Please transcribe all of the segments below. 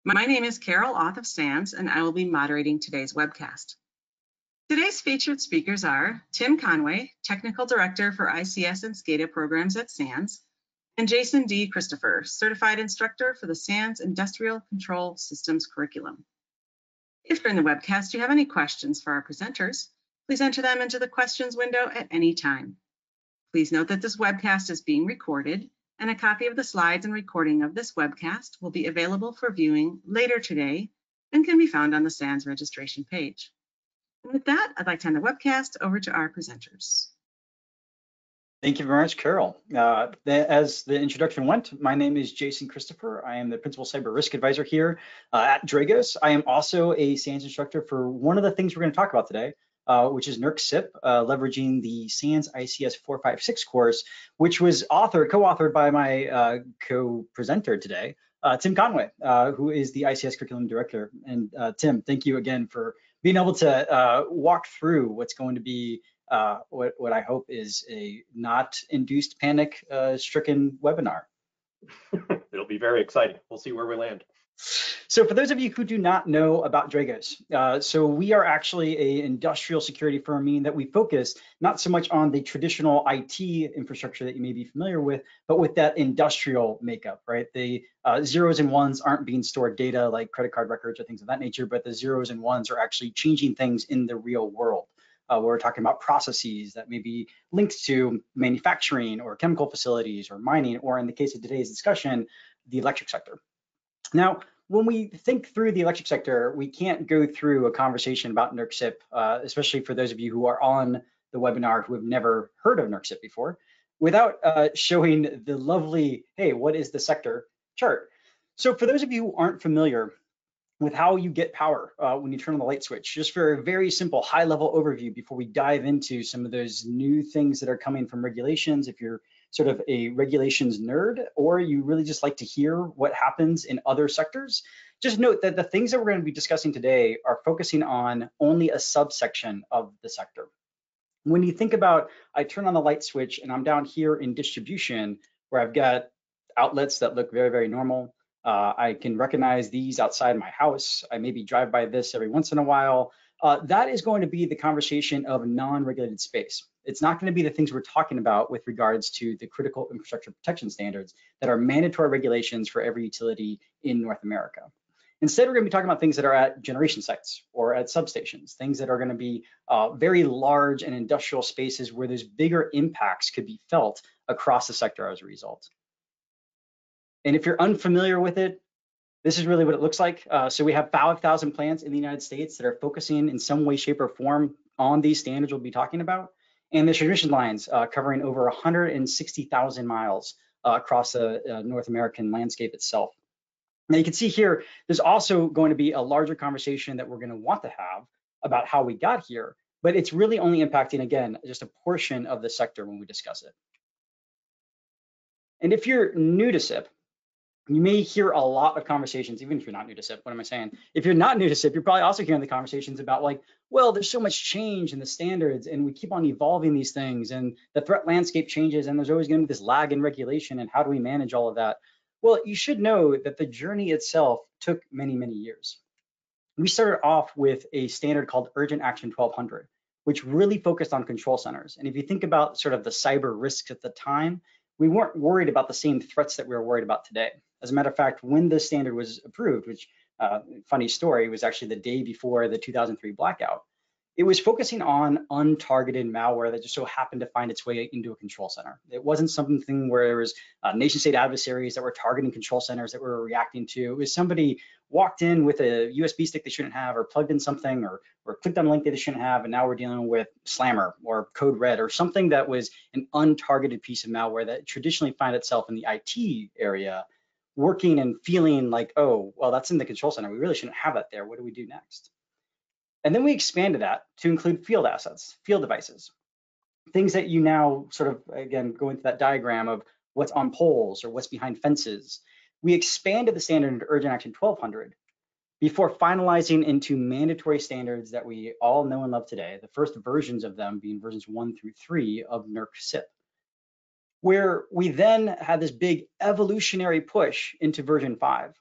My name is Carol Auth of SANS, and I will be moderating today's webcast. Today's featured speakers are Tim Conway, Technical Director for ICS and SCADA programs at SANS, and Jason D. Christopher, Certified Instructor for the SANS Industrial Control Systems curriculum. If during the webcast you have any questions for our presenters, please enter them into the questions window at any time. Please note that this webcast is being recorded, and a copy of the slides and recording of this webcast will be available for viewing later today and can be found on the SANS registration page. And with that, I'd like to hand the webcast over to our presenters. Thank you very much, Carol. As the introduction went, my name is Jason Christopher. I am the Principal Cyber Risk Advisor here at Dragos. I am also a SANS instructor for one of the things we're going to talk about today, which is NERC CIP, leveraging the SANS ICS 456 course, which was co-authored by my co-presenter today, Tim Conway, who is the ICS Curriculum Director. And Tim, thank you again for being able to walk through what's going to be what I hope is a not induced panic stricken webinar. It'll be very exciting. We'll see where we land. So for those of you who do not know about Dragos, so we are actually an industrial security firm, meaning that we focus not so much on the traditional IT infrastructure that you may be familiar with, but with that industrial makeup, right? The zeros and ones aren't being stored data like credit card records or things of that nature, but the zeros and ones are actually changing things in the real world. We're talking about processes that may be linked to manufacturing or chemical facilities or mining, or in the case of today's discussion, the electric sector. Now, when we think through the electric sector, we can't go through a conversation about NERC CIP, especially for those of you who are on the webinar who have never heard of NERC CIP before, without showing the lovely, hey, what is the sector chart? So for those of you who aren't familiar with how you get power when you turn on the light switch, just for a very simple high-level overview before we dive into some of those new things that are coming from regulations, if you're sort of a regulations nerd, or you really just like to hear what happens in other sectors, just note that the things that we're going to be discussing today are focusing on only a subsection of the sector. When you think about, I turn on the light switch and I'm down here in distribution where I've got outlets that look very, very normal. I can recognize these outside my house. I maybe drive by this every once in a while. That is going to be the conversation of non-regulated space. It's not going to be the things we're talking about with regards to the critical infrastructure protection standards that are mandatory regulations for every utility in North America. Instead, we're going to be talking about things that are at generation sites or at substations, things that are going to be very large and industrial spaces where those bigger impacts could be felt across the sector as a result. And if you're unfamiliar with it, this is really what it looks like. So we have 5,000 plants in the United States that are focusing in some way, shape, or form on these standards we'll be talking about. And the transmission lines covering over 160,000 miles across the North American landscape itself. Now you can see here, there's also going to be a larger conversation that we're going to want to have about how we got here, but it's really only impacting, again, just a portion of the sector when we discuss it. And if you're new to CIP, you may hear a lot of conversations, even if you're not new to CIP, what am I saying? If you're not new to CIP, you're probably also hearing the conversations about like, well, there's so much change in the standards and we keep on evolving these things and the threat landscape changes and there's always going to be this lag in regulation and how do we manage all of that? Well, you should know that the journey itself took many, many years. We started off with a standard called Urgent Action 1200, which really focused on control centers. And if you think about sort of the cyber risks at the time, we weren't worried about the same threats that we're worried about today. As a matter of fact, when this standard was approved, which, funny story, was actually the day before the 2003 blackout, it was focusing on untargeted malware that just so happened to find its way into a control center. It wasn't something where there was nation state adversaries that were targeting control centers that we were reacting to. It was somebody walked in with a USB stick they shouldn't have, or plugged in something, or clicked on a link they shouldn't have, and now we're dealing with Slammer or Code Red or something that was an untargeted piece of malware that traditionally found itself in the IT area, working and feeling like, oh, well, that's in the control center. We really shouldn't have that there. What do we do next? And then we expanded that to include field assets, field devices, things that you now sort of, again, go into that diagram of what's on poles or what's behind fences. We expanded the standard into Urgent Action 1200 before finalizing into mandatory standards that we all know and love today, the first versions of them being versions 1 through 3 of NERC CIP, where we then had this big evolutionary push into version 5,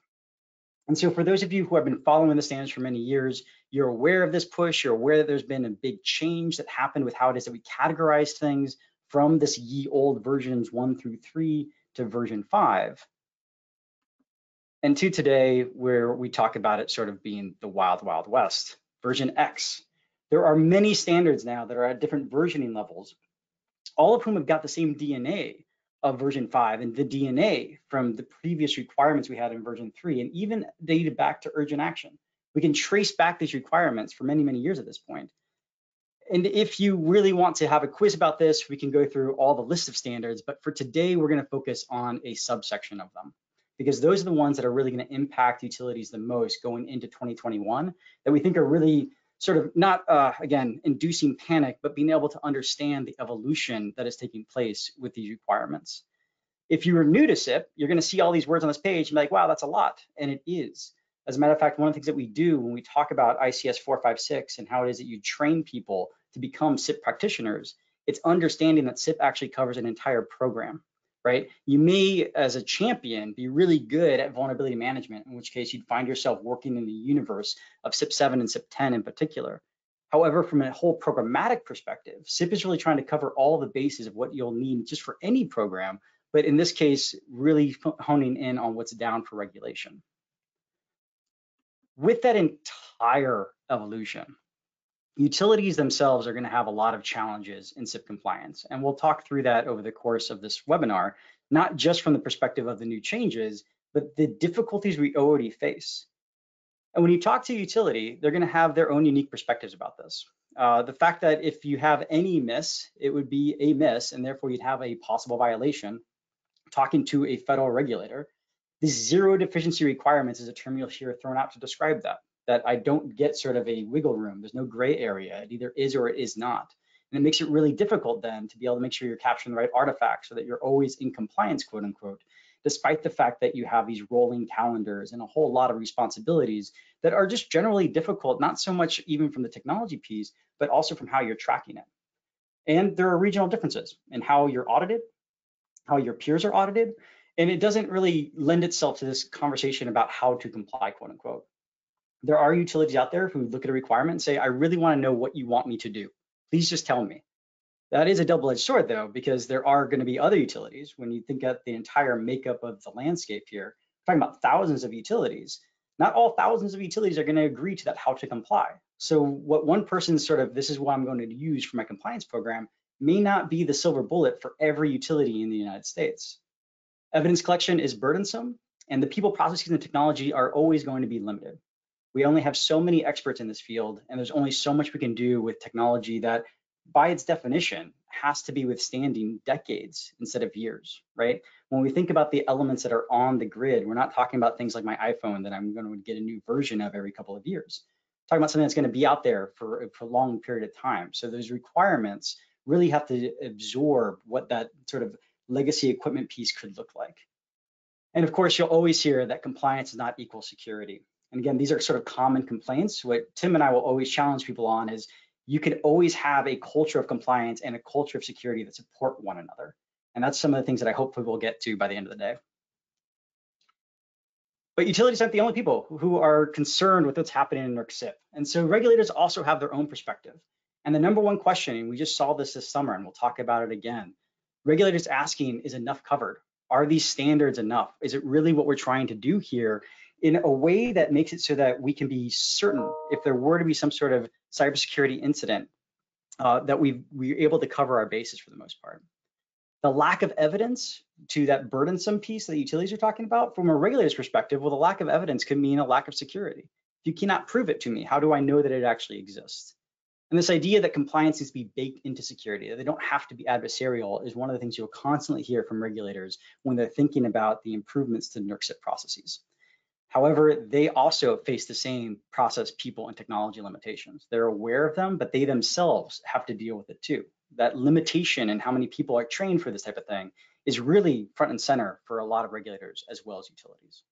And so for those of you who have been following the standards for many years, you're aware of this push, you're aware that there's been a big change that happened with how it is that we categorize things from this ye old versions 1 through 3 to version 5. And to today, where we talk about it sort of being the wild, wild west, version X. There are many standards now that are at different versioning levels, all of whom have got the same DNA of version 5 and the DNA from the previous requirements we had in version 3, and even dated back to urgent action. We can trace back these requirements for many, many years at this point. And if you really want to have a quiz about this, we can go through all the list of standards, but for today, we're going to focus on a subsection of them, because those are the ones that are really going to impact utilities the most going into 2021, that we think are really sort of not, again, inducing panic, but being able to understand the evolution that is taking place with these requirements. If you are new to CIP, you're going to see all these words on this page and be like, wow, that's a lot. And it is. As a matter of fact, one of the things that we do when we talk about ICS 456 and how it is that you train people to become CIP practitioners, it's understanding that CIP actually covers an entire program, right? You may, as a champion, be really good at vulnerability management, in which case you'd find yourself working in the universe of CIP 7 and CIP 10 in particular. However, from a whole programmatic perspective, CIP is really trying to cover all the bases of what you'll need just for any program, but in this case, really honing in on what's down for regulation. With that entire evolution, utilities themselves are going to have a lot of challenges in CIP compliance, and we'll talk through that over the course of this webinar, not just from the perspective of the new changes, but the difficulties we already face. And when you talk to a utility, they're going to have their own unique perspectives about this. The fact that if you have any miss, it would be a miss, and therefore you'd have a possible violation. Talking to a federal regulator, the zero deficiency requirements is a term you'll hear thrown out to describe that I don't get sort of a wiggle room. There's no gray area. It either is or it is not. And it makes it really difficult then to be able to make sure you're capturing the right artifacts so that you're always in compliance, quote unquote, despite the fact that you have these rolling calendars and a whole lot of responsibilities that are just generally difficult, not so much even from the technology piece, but also from how you're tracking it. And there are regional differences in how you're audited, how your peers are audited, and it doesn't really lend itself to this conversation about how to comply, quote unquote. There are utilities out there who look at a requirement and say, I really want to know what you want me to do. Please just tell me. That is a double-edged sword, though, because there are going to be other utilities. When you think of the entire makeup of the landscape here, we're talking about thousands of utilities. Not all thousands of utilities are going to agree to that how to comply. So what one person's sort of, this is what I'm going to use for my compliance program, may not be the silver bullet for every utility in the United States. Evidence collection is burdensome, and the people, processes, and technology are always going to be limited. We only have so many experts in this field, and there's only so much we can do with technology that, by its definition, has to be withstanding decades instead of years, right? When we think about the elements that are on the grid, we're not talking about things like my iPhone that I'm going to get a new version of every couple of years. We're talking about something that's going to be out there for a prolonged period of time. So those requirements really have to absorb what that sort of legacy equipment piece could look like. And of course, you'll always hear that compliance is not equal security. And again, these are sort of common complaints. What Tim and I will always challenge people on is you can always have a culture of compliance and a culture of security that support one another. And that's some of the things that I hope we'll get to by the end of the day. But utilities aren't the only people who are concerned with what's happening in NERC CIP. And so regulators also have their own perspective. And the number one question, and we just saw this summer, and we'll talk about it again, regulators asking, is enough covered? Are these standards enough? Is it really what we're trying to do here in a way that makes it so that we can be certain if there were to be some sort of cybersecurity incident that we're able to cover our bases for the most part? The lack of evidence to that burdensome piece that utilities are talking about, from a regulator's perspective, well, the lack of evidence could mean a lack of security. If you cannot prove it to me, how do I know that it actually exists? And this idea that compliance needs to be baked into security, that they don't have to be adversarial, is one of the things you'll constantly hear from regulators when they're thinking about the improvements to NERC CIP processes. However, they also face the same process, people, and technology limitations. They're aware of them, but they themselves have to deal with it too. That limitation in how many people are trained for this type of thing is really front and center for a lot of regulators as well as utilities.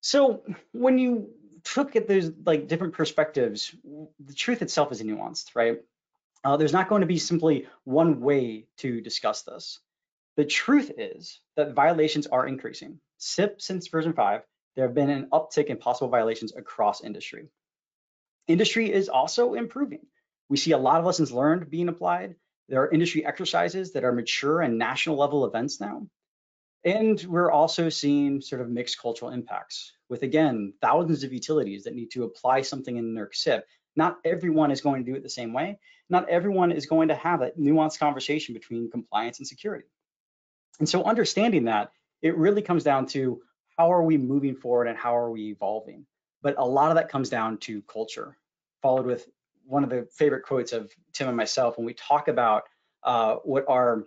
So when you look at those like different perspectives, the truth itself is nuanced, right? There's not going to be simply one way to discuss this. The truth is that violations are increasing. SIP since version 5, there have been an uptick in possible violations across industry. Industry is also improving. We see a lot of lessons learned being applied. There are industry exercises that are mature and national level events now. And we're also seeing sort of mixed cultural impacts with, again, thousands of utilities that need to apply something in NERC CIP. Not everyone is going to do it the same way. Not everyone is going to have that nuanced conversation between compliance and security. And so understanding that, it really comes down to how are we moving forward and how are we evolving? But a lot of that comes down to culture, followed with one of the favorite quotes of Tim and myself when we talk about what are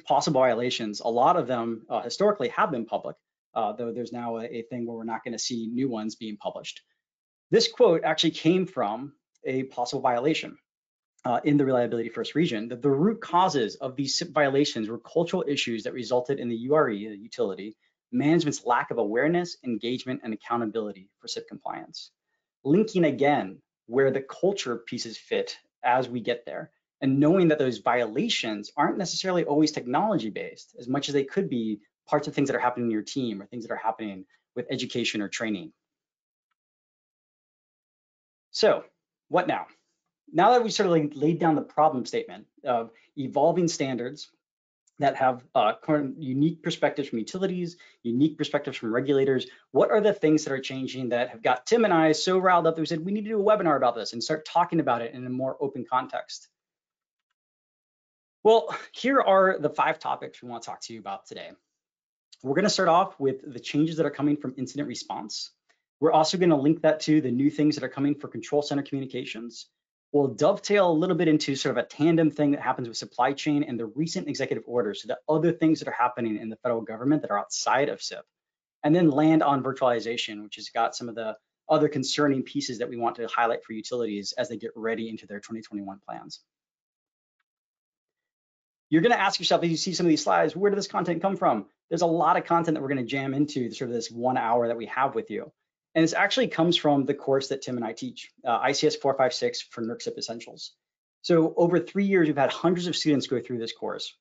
possible violations. A lot of them historically have been public, though there's now a thing where we're not going to see new ones being published. This quote actually came from a possible violation in the Reliability First region, that the root causes of these SIP violations were cultural issues that resulted in the URE, the utility, management's lack of awareness, engagement, and accountability for SIP compliance. Linking again where the culture pieces fit as we get there, and knowing that those violations aren't necessarily always technology-based as much as they could be parts of things that are happening in your team or things that are happening with education or training. So what now? Now that we sort of laid down the problem statement of evolving standards that have unique perspectives from utilities, unique perspectives from regulators, what are the things that are changing that have got Tim and I so riled up that we said we need to do a webinar about this and start talking about it in a more open context? Well, here are the 5 topics we want to talk to you about today. We're going to start off with the changes that are coming from incident response. We're also going to link that to the new things that are coming for control center communications. We'll dovetail a little bit into sort of a tandem thing that happens with supply chain and the recent executive orders, so the other things that are happening in the federal government that are outside of SIP, and then land on virtualization, which has got some of the other concerning pieces that we want to highlight for utilities as they get ready into their 2021 plans. You're going to ask yourself, as you see some of these slides, where did this content come from? There's a lot of content that we're going to jam into sort of this 1 hour that we have with you. And this actually comes from the course that Tim and I teach, ICS 456 for NERC CIP Essentials. So over 3 years, we've had hundreds of students go through this course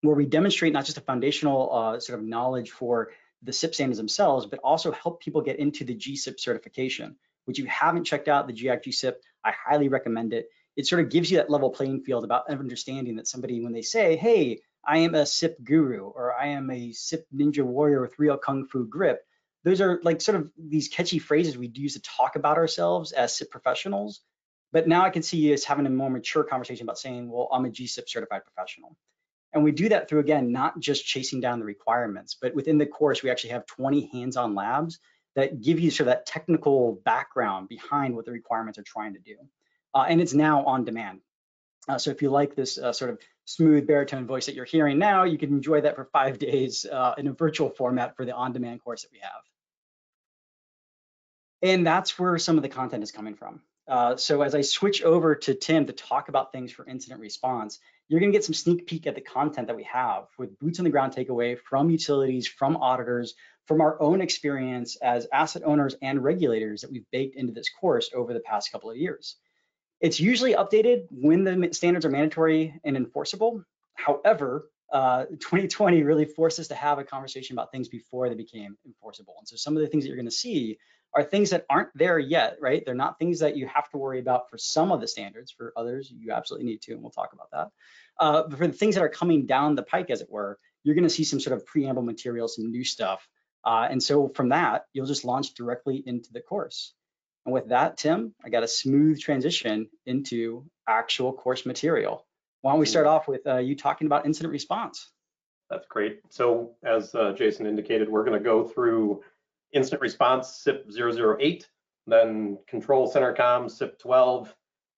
where we demonstrate not just a foundational sort of knowledge for the SIP standards themselves, but also help people get into the GSIP certification, which if you haven't checked out the GIAC GSIP, I highly recommend it. It sort of gives you that level playing field about understanding that somebody, when they say, hey, I am a SIP guru, or I am a SIP ninja warrior with real Kung Fu grip, those are like sort of these catchy phrases we use to talk about ourselves as SIP professionals. But now I can see us having a more mature conversation about saying, well, I'm a GSIP certified professional. And we do that through, again, not just chasing down the requirements, but within the course, we actually have 20 hands-on labs that give you sort of that technical background behind what the requirements are trying to do. And it's now on demand. So if you like this sort of smooth baritone voice that you're hearing now, you can enjoy that for 5 days in a virtual format for the on-demand course that we have. And that's where some of the content is coming from. So as I switch over to Tim to talk about things for incident response, you're going to get some sneak peek at the content that we have with boots on the ground takeaway from utilities, from auditors, from our own experience as asset owners and regulators that we've baked into this course over the past couple of years. It's usually updated when the standards are mandatory and enforceable. However, 2020 really forced us to have a conversation about things before they became enforceable. And so some of the things that you're going to see are things that aren't there yet, right? They're not things that you have to worry about for some of the standards. For others, you absolutely need to, and we'll talk about that. But for the things that are coming down the pike, as it were, you're going to see some sort of preamble material, some new stuff. And so from that, you'll just launch directly into the course. And with that, Tim, I got a smooth transition into actual course material. Why don't we start off with you talking about incident response? That's great. So as Jason indicated, we're going to go through incident response SIP 008, then control center comms SIP 12,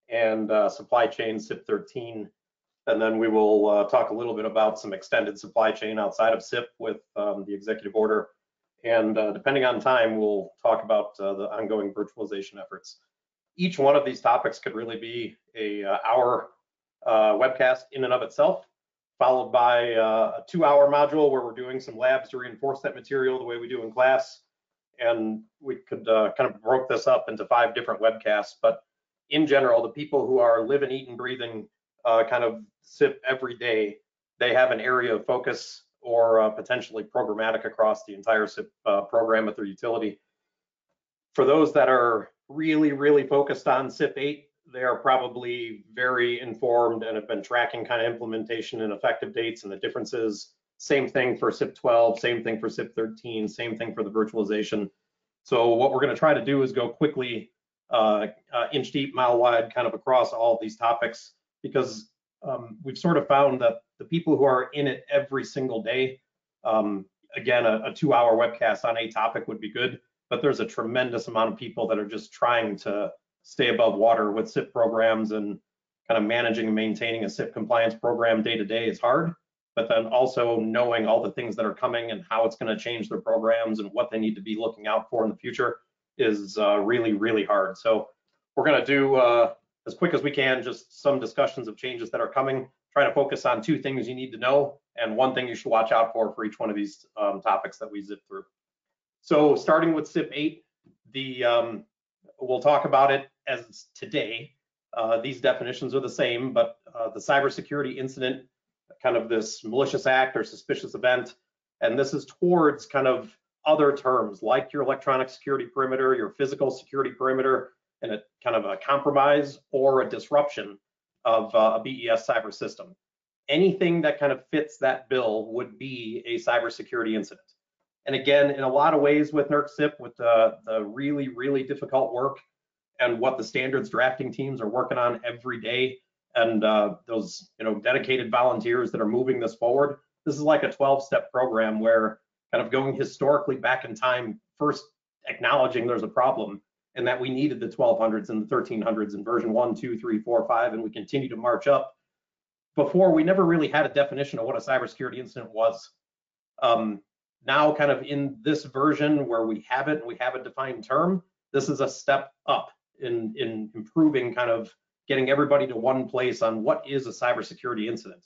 and supply chain SIP 13. And then we will talk a little bit about some extended supply chain outside of SIP with the executive order. And depending on time, we'll talk about the ongoing virtualization efforts. Each one of these topics could really be a hour webcast in and of itself, followed by a 2-hour module where we're doing some labs to reinforce that material the way we do in class. And we could kind of broke this up into 5 different webcasts. But in general, the people who are living, eating, breathing kind of SIP every day, they have an area of focus or potentially programmatic across the entire SIP program at their utility. For those that are really, really focused on SIP 8, they are probably very informed and have been tracking kind of implementation and effective dates and the differences. Same thing for SIP 12, same thing for SIP 13, same thing for the virtualization. So what we're going to try to do is go quickly, inch deep, mile wide, kind of across all of these topics, because we've sort of found that the people who are in it every single day, again, a 2-hour webcast on a topic would be good, but there's a tremendous amount of people that are just trying to stay above water with SIP programs, and kind of managing and maintaining a SIP compliance program day to day is hard, but then also knowing all the things that are coming and how it's going to change their programs and what they need to be looking out for in the future is really, really hard. So we're going to do as quick as we can, just some discussions of changes that are coming, try to focus on 2 things you need to know and 1 thing you should watch out for each one of these topics that we zip through. So starting with SIP 8, we'll talk about it as today. These definitions are the same, but the cybersecurity incident, kind of this malicious act or suspicious event, and this is towards kind of other terms like your electronic security perimeter, your physical security perimeter, and a kind of a compromise or a disruption of a BES cyber system. Anything that kind of fits that bill would be a cybersecurity incident. And again, in a lot of ways with NERC CIP, with the really, really difficult work and what the standards drafting teams are working on every day, and those dedicated volunteers that are moving this forward, this is like a 12-step program where kind of going historically back in time, first acknowledging there's a problem and that we needed the 1200s and the 1300s in version 1, 2, 3, 4, 5, and we continue to march up. Before, we never really had a definition of what a cybersecurity incident was. Now, kind of in this version where we have it and we have a defined term, this is a step up in improving, kind of getting everybody to one place on what is a cybersecurity incident.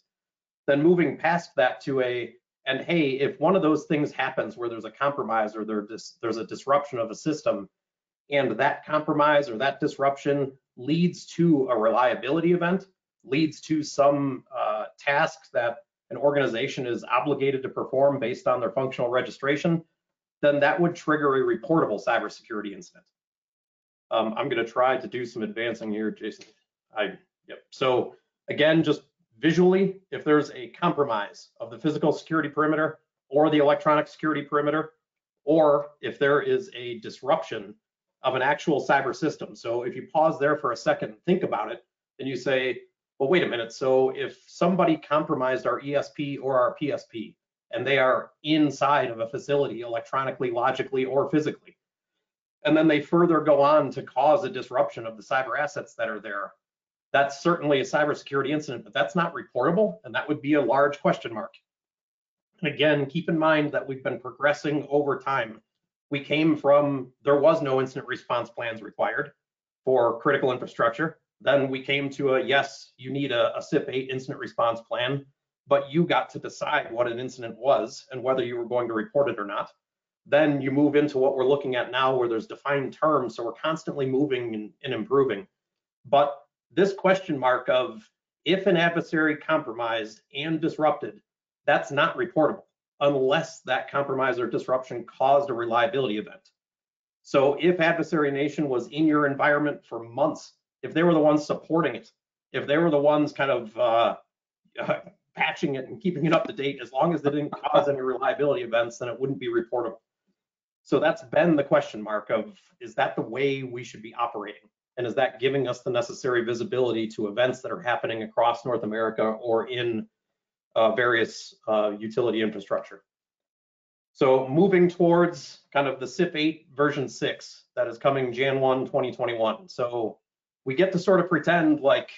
Then moving past that to and hey, if one of those things happens where there's a compromise or there's a disruption of a system, and that compromise or that disruption leads to a reliability event, leads to some tasks that an organization is obligated to perform based on their functional registration, then that would trigger a reportable cybersecurity incident. I'm going to try to do some advancing here, Jason. Yep. So again, just visually, if there's a compromise of the physical security perimeter or the electronic security perimeter, or if there is a disruption of an actual cyber system. So if you pause there for a second and think about it, and you say, well, wait a minute. So if somebody compromised our ESP or our PSP, and they are inside of a facility electronically, logically, or physically, and then they further go on to cause a disruption of the cyber assets that are there, that's certainly a cybersecurity incident, but that's not reportable, and that would be a large question mark. And again, keep in mind that we've been progressing over time. We came from, there was no incident response plans required for critical infrastructure. Then we came to yes, you need a SIP 8 incident response plan, but you got to decide what an incident was and whether you were going to report it or not. Then you move into what we're looking at now, where there's defined terms, so we're constantly moving and improving. But this question mark of if an adversary compromised and disrupted, that's not reportable unless that compromise or disruption caused a reliability event. So if adversary nation was in your environment for months, if they were the ones supporting it, if they were the ones kind of patching it and keeping it up to date, as long as they didn't cause any reliability events, then it wouldn't be reportable. So that's been the question mark of, is that the way we should be operating? And is that giving us the necessary visibility to events that are happening across North America or in various utility infrastructure? So moving towards kind of the SIP 8 version 6 that is coming Jan 1, 2021. So we get to sort of pretend like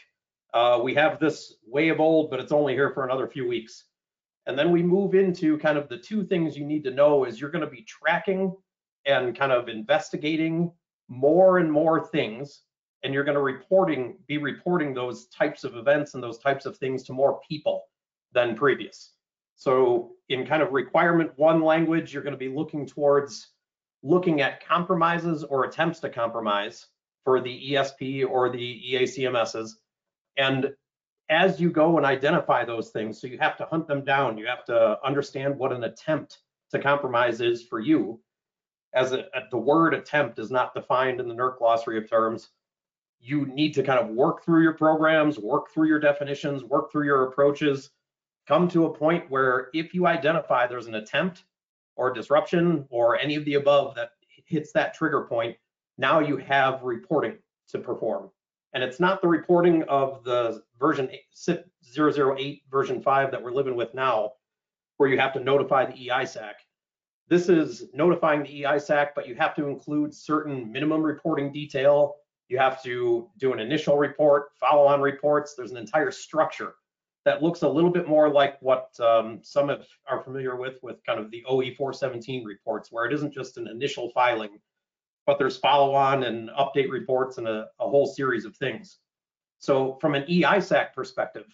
we have this way of old, but it's only here for another few weeks. And then we move into kind of the 2 things you need to know is you're going to be tracking and kind of investigating more and more things, and you're going to be reporting those types of events and those types of things to more people than previous. So in kind of requirement 1 language, you're going to be looking at compromises or attempts to compromise for the ESP or the EACMSs. And as you go and identify those things, so you have to hunt them down, you have to understand what an attempt to compromise is for you. As the word attempt is not defined in the NERC glossary of terms, you need to kind of work through your programs, work through your definitions, work through your approaches, come to a point where if you identify there's an attempt or disruption or any of the above that hits that trigger point, now you have reporting to perform. And it's not the reporting of the version CIP 008 version 5 that we're living with now, where you have to notify the EISAC. This is notifying the EISAC, but you have to include certain minimum reporting detail. You have to do an initial report, follow-on reports. There's an entire structure that looks a little bit more like what some are familiar with kind of the OE 417 reports, where it isn't just an initial filing, but there's follow-on and update reports and a whole series of things. So from an EISAC perspective,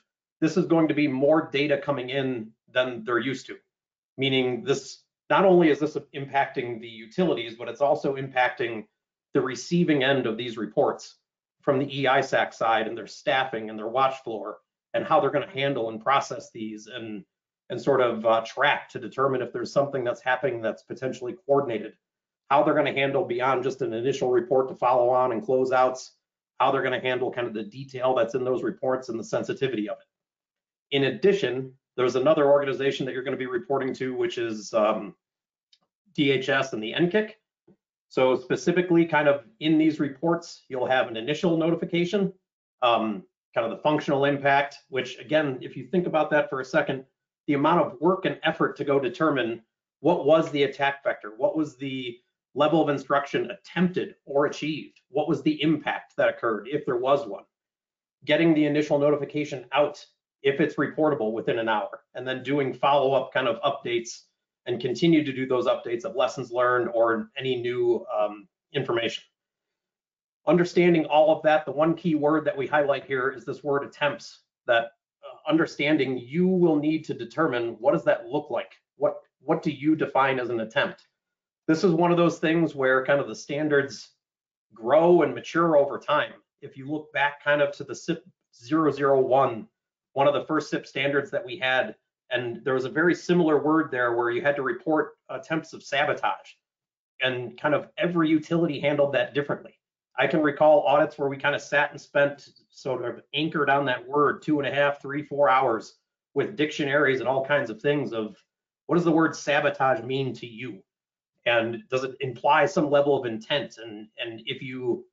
this is going to be more data coming in than they're used to, meaning this not only is this impacting the utilities, but it's also impacting the receiving end of these reports from the EISAC side and their staffing and their watch floor and how they're going to handle and process these and sort of track to determine if there's something that's happening that's potentially coordinated, how they're going to handle beyond just an initial report to follow on and closeouts, how they're going to handle kind of the detail that's in those reports and the sensitivity of it. In addition, there's another organization that you're going to be reporting to, which is DHS and the NCCIC. So specifically kind of in these reports, you'll have an initial notification, kind of the functional impact, which again, if you think about that for a second, the amount of work and effort to go determine what was the attack vector, what was the level of instruction attempted or achieved, what was the impact that occurred, if there was one, getting the initial notification out if it's reportable within an hour, and then doing follow-up kind of updates and continue to do those updates of lessons learned or any new information. Understanding all of that, the one key word that we highlight here is this word attempts, that understanding you will need to determine what does that look like? What do you define as an attempt? This is one of those things where kind of the standards grow and mature over time. If you look back kind of to the CIP 001, one of the first CIP standards that we had, and there was a very similar word there where you had to report attempts of sabotage, and kind of every utility handled that differently. I can recall audits where we kind of sat and spent sort of anchored on that word 2.5, 3, 4 hours with dictionaries and all kinds of things of what does the word sabotage mean to you? And does it imply some level of intent? And if you,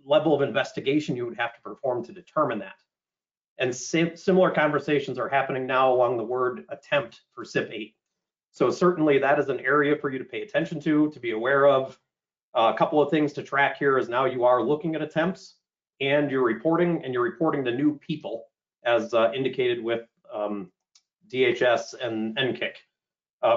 level of investigation you would have to perform to determine that. And similar conversations are happening now along the word attempt for CIP 8. So certainly that is an area for you to pay attention to be aware of. A couple of things to track here is now you are looking at attempts and you're reporting to new people as indicated with DHS and NCCIC.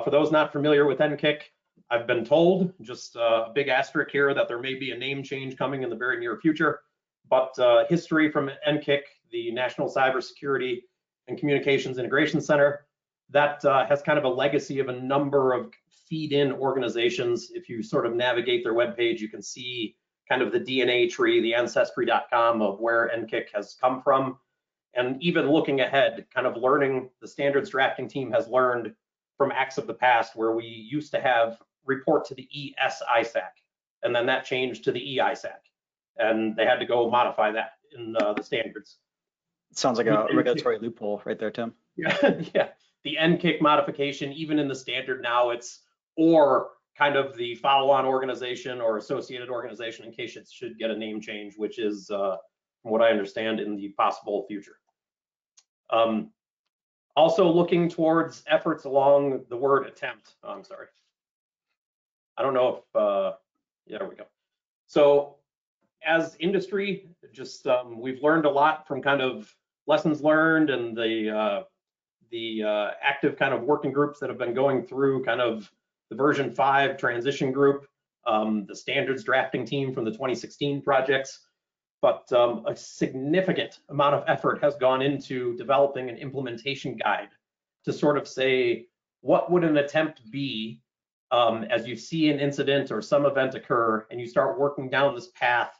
For those not familiar with NCCIC, I've been told, just a big asterisk here, that there may be a name change coming in the very near future, but history from NCCIC, the National Cybersecurity and Communications Integration Center, that has kind of a legacy of a number of feed-in organizations. If you sort of navigate their webpage, you can see kind of the DNA tree, the ancestry.com of where NCCIC has come from. And even looking ahead, kind of learning, the standards drafting team has learned from acts of the past where we used to have report to the ESISAC, and then that changed to the EISAC, and they had to go modify that in the standards. It sounds like a regulatory loophole right there, Tim. Yeah, yeah. The NCCIC modification, even in the standard now, it's or kind of the follow-on organization or associated organization in case it should get a name change, which is, from what I understand, in the possible future. Also looking towards efforts along the word attempt. Oh, I'm sorry. I don't know if, yeah, there we go. So as industry, just we've learned a lot from kind of lessons learned and the active kind of working groups that have been going through kind of the version 5 transition group, the standards drafting team from the 2016 projects. But a significant amount of effort has gone into developing an implementation guide to sort of say, what would an attempt be as you see an incident or some event occur and you start working down this path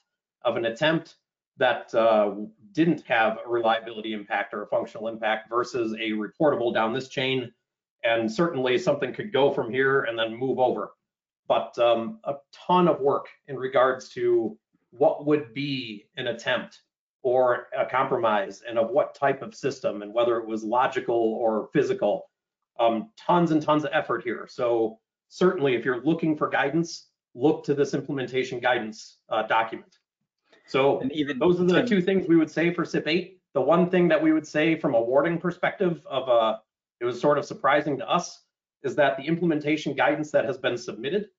of an attempt, that didn't have a reliability impact or a functional impact versus a reportable down this chain. And certainly something could go from here and then move over. But a ton of work in regards to what would be an attempt or a compromise, and of what type of system, and whether it was logical or physical. Tons and tons of effort here. So certainly if you're looking for guidance, look to this implementation guidance document. So those are the two things we would say for CIP 8. The one thing that we would say from a wording perspective of it was sort of surprising to us, is that the implementation guidance that has been submitted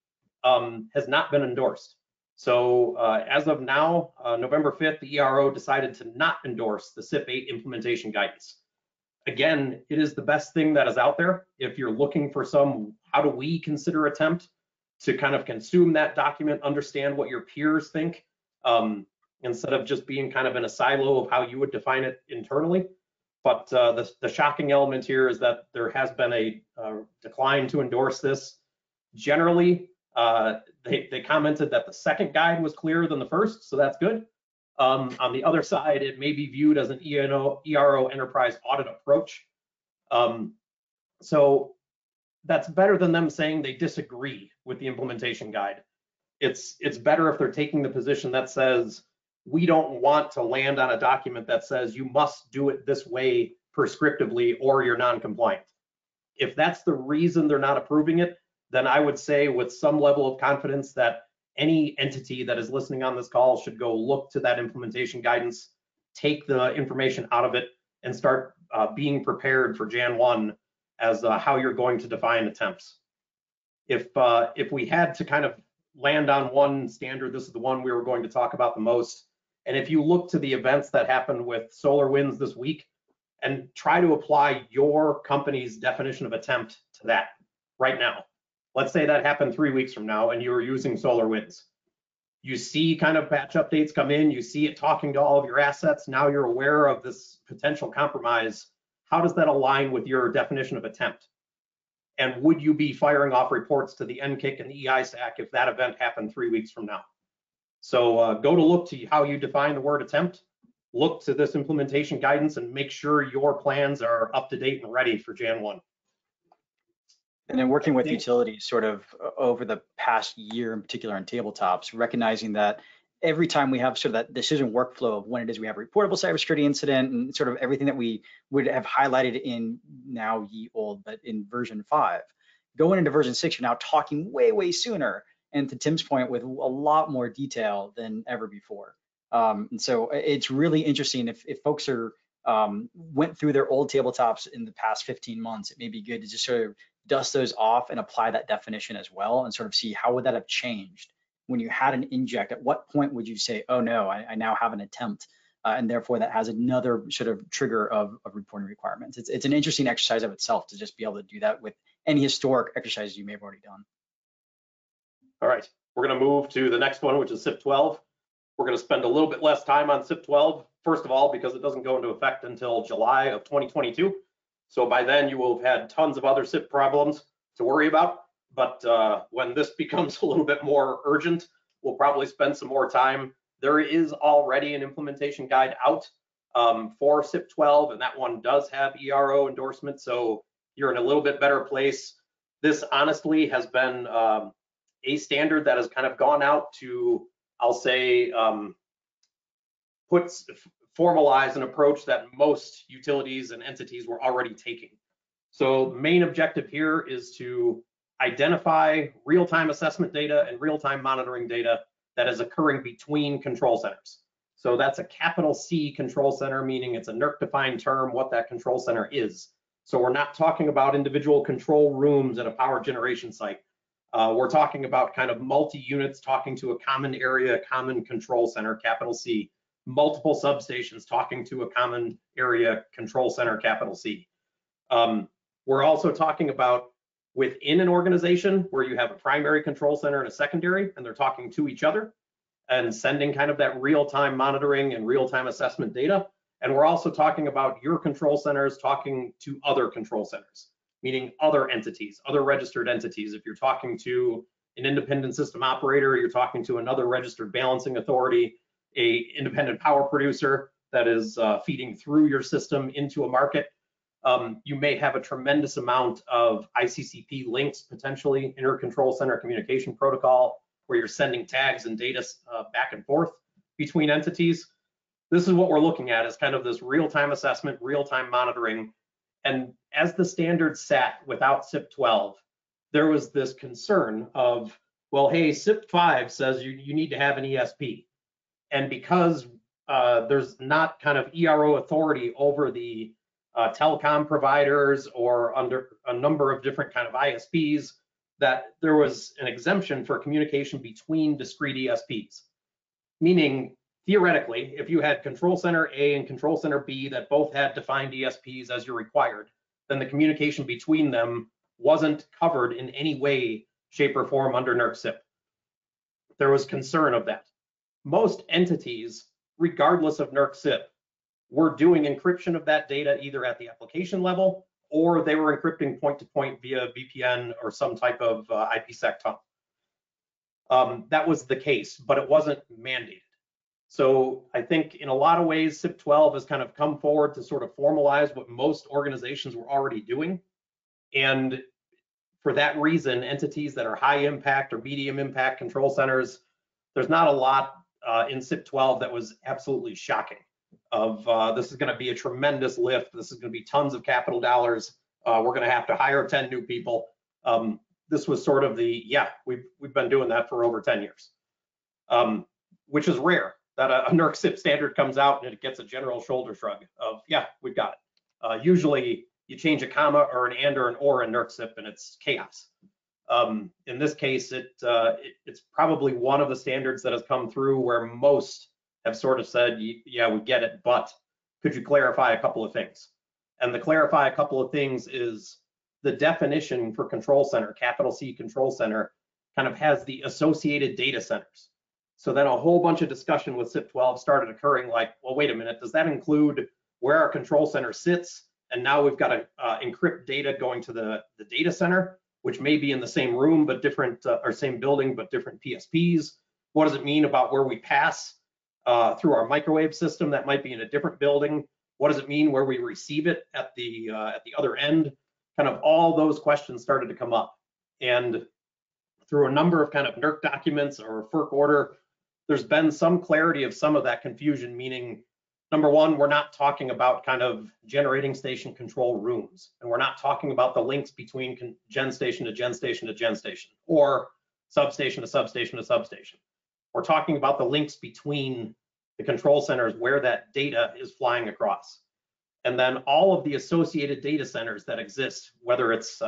has not been endorsed. So as of now, November 5th, the ERO decided to not endorse the CIP 8 implementation guidance. Again, it is the best thing that is out there. If you're looking for some, how do we consider attempt, to kind of consume that document, understand what your peers think, instead of just being kind of in a silo of how you would define it internally. But the shocking element here is that there has been a decline to endorse this. Generally, they commented that the second guide was clearer than the first, so that's good. On the other side, it may be viewed as an ERO enterprise audit approach. So that's better than them saying they disagree with the implementation guide. It's better if they're taking the position that says, we don't want to land on a document that says you must do it this way prescriptively or you're non-compliant. If that's the reason they're not approving it, then I would say with some level of confidence that any entity that is listening on this call should go look to that implementation guidance, take the information out of it, and start being prepared for Jan 1 as how you're going to define attempts. If we had to kind of land on one standard, this is the one we were going to talk about the most. And if you look to the events that happened with SolarWinds this week and try to apply your company's definition of attempt to that right now. Let's say that happened 3 weeks from now and you were using SolarWinds. You see kind of patch updates come in, you see it talking to all of your assets, now you're aware of this potential compromise. How does that align with your definition of attempt? And would you be firing off reports to the NCCIC and the EISAC if that event happened 3 weeks from now? So go to look to how you define the word attempt, look to this implementation guidance, and make sure your plans are up to date and ready for Jan 1. And then working with utilities sort of over the past year, in particular on tabletops, recognizing that every time we have sort of that decision workflow of when it is we have a reportable cybersecurity incident and sort of everything that we would have highlighted in now ye old, but in version 5, going into version 6, you're now talking way sooner. And to Tim's point, with a lot more detail than ever before. And so it's really interesting if folks are went through their old tabletops in the past 15 months, it may be good to just sort of dust those off and apply that definition as well, and sort of see how would that have changed when you had an inject. At what point would you say, oh no, I now have an attempt, and therefore that has another sort of trigger of reporting requirements. It's an interesting exercise of itself to just be able to do that with any historic exercises you may have already done. All right, we're going to move to the next one, which is CIP 12. We're going to spend a little bit less time on CIP 12, first of all, because it doesn't go into effect until July of 2022. So by then you will have had tons of other CIP problems to worry about. But when this becomes a little bit more urgent, we'll probably spend some more time. There is already an implementation guide out for CIP 12, and that one does have ERO endorsement. So you're in a little bit better place. This honestly has been a standard that has kind of gone out to, I'll say, formalize an approach that most utilities and entities were already taking. So main objective here is to identify real-time assessment data and real-time monitoring data that is occurring between control centers. So that's a capital C control center, meaning it's a NERC-defined term what that control center is. So we're not talking about individual control rooms at a power generation site. We're talking about kind of multi-units talking to a common area, common control center, capital C, multiple substations talking to a common area, control center, capital C. We're also talking about within an organization where you have a primary control center and a secondary, and they're talking to each other and sending kind of that real-time monitoring and real-time assessment data. And we're also talking about your control centers talking to other control centers, meaning other entities, other registered entities. If you're talking to an independent system operator, you're talking to another registered balancing authority. a independent power producer that is feeding through your system into a market. You may have a tremendous amount of ICCP links, potentially inter-control center communication protocol, where you're sending tags and data back and forth between entities. This is what we're looking at, is kind of this real-time assessment, real-time monitoring. And as the standard sat without CIP 12, there was this concern of, well, hey, CIP 5 says you need to have an ESP. And because there's not kind of ERO authority over the telecom providers or under a number of different kind of ISPs, that there was an exemption for communication between discrete ESPs. Meaning, theoretically, if you had Control Center A and Control Center B that both had defined ESPs as you're required, then the communication between them wasn't covered in any way, shape, or form under NERC CIP. There was concern of that. Most entities, regardless of NERC CIP, were doing encryption of that data either at the application level, or they were encrypting point-to-point via VPN or some type of IPsec tunnel. That was the case, but it wasn't mandated. So I think in a lot of ways, CIP 12 has kind of come forward to sort of formalize what most organizations were already doing. And for that reason, entities that are high impact or medium impact control centers, there's not a lot in CIP 12 that was absolutely shocking. This is going to be a tremendous lift. This is going to be tons of capital dollars. We're going to have to hire 10 new people. This was sort of the, yeah, we've been doing that for over 10 years, which is rare that a NERC CIP standard comes out and it gets a general shoulder shrug of, yeah, we've got it. Usually you change a comma or an and or an or in NERC CIP and it's chaos. In this case, it's probably one of the standards that has come through where most have sort of said, yeah, we get it, but could you clarify a couple of things? And the clarify a couple of things is the definition for control center, capital C control center, kind of has the associated data centers. So then a whole bunch of discussion with CIP 12 started occurring like, well, wait a minute, does that include where our control center sits? And now we've got to encrypt data going to the data center, which may be in the same room, but different, or same building, but different PSPs. What does it mean about where we pass through our microwave system that might be in a different building? What does it mean where we receive it at the other end? Kind of all those questions started to come up. And through a number of kind of NERC documents or FERC order, there's been some clarity of some of that confusion, meaning, number one, we're not talking about kind of generating station control rooms, and we're not talking about the links between gen station to gen station to gen station, or substation to substation to substation. We're talking about the links between the control centers where that data is flying across. And then all of the associated data centers that exist, whether it's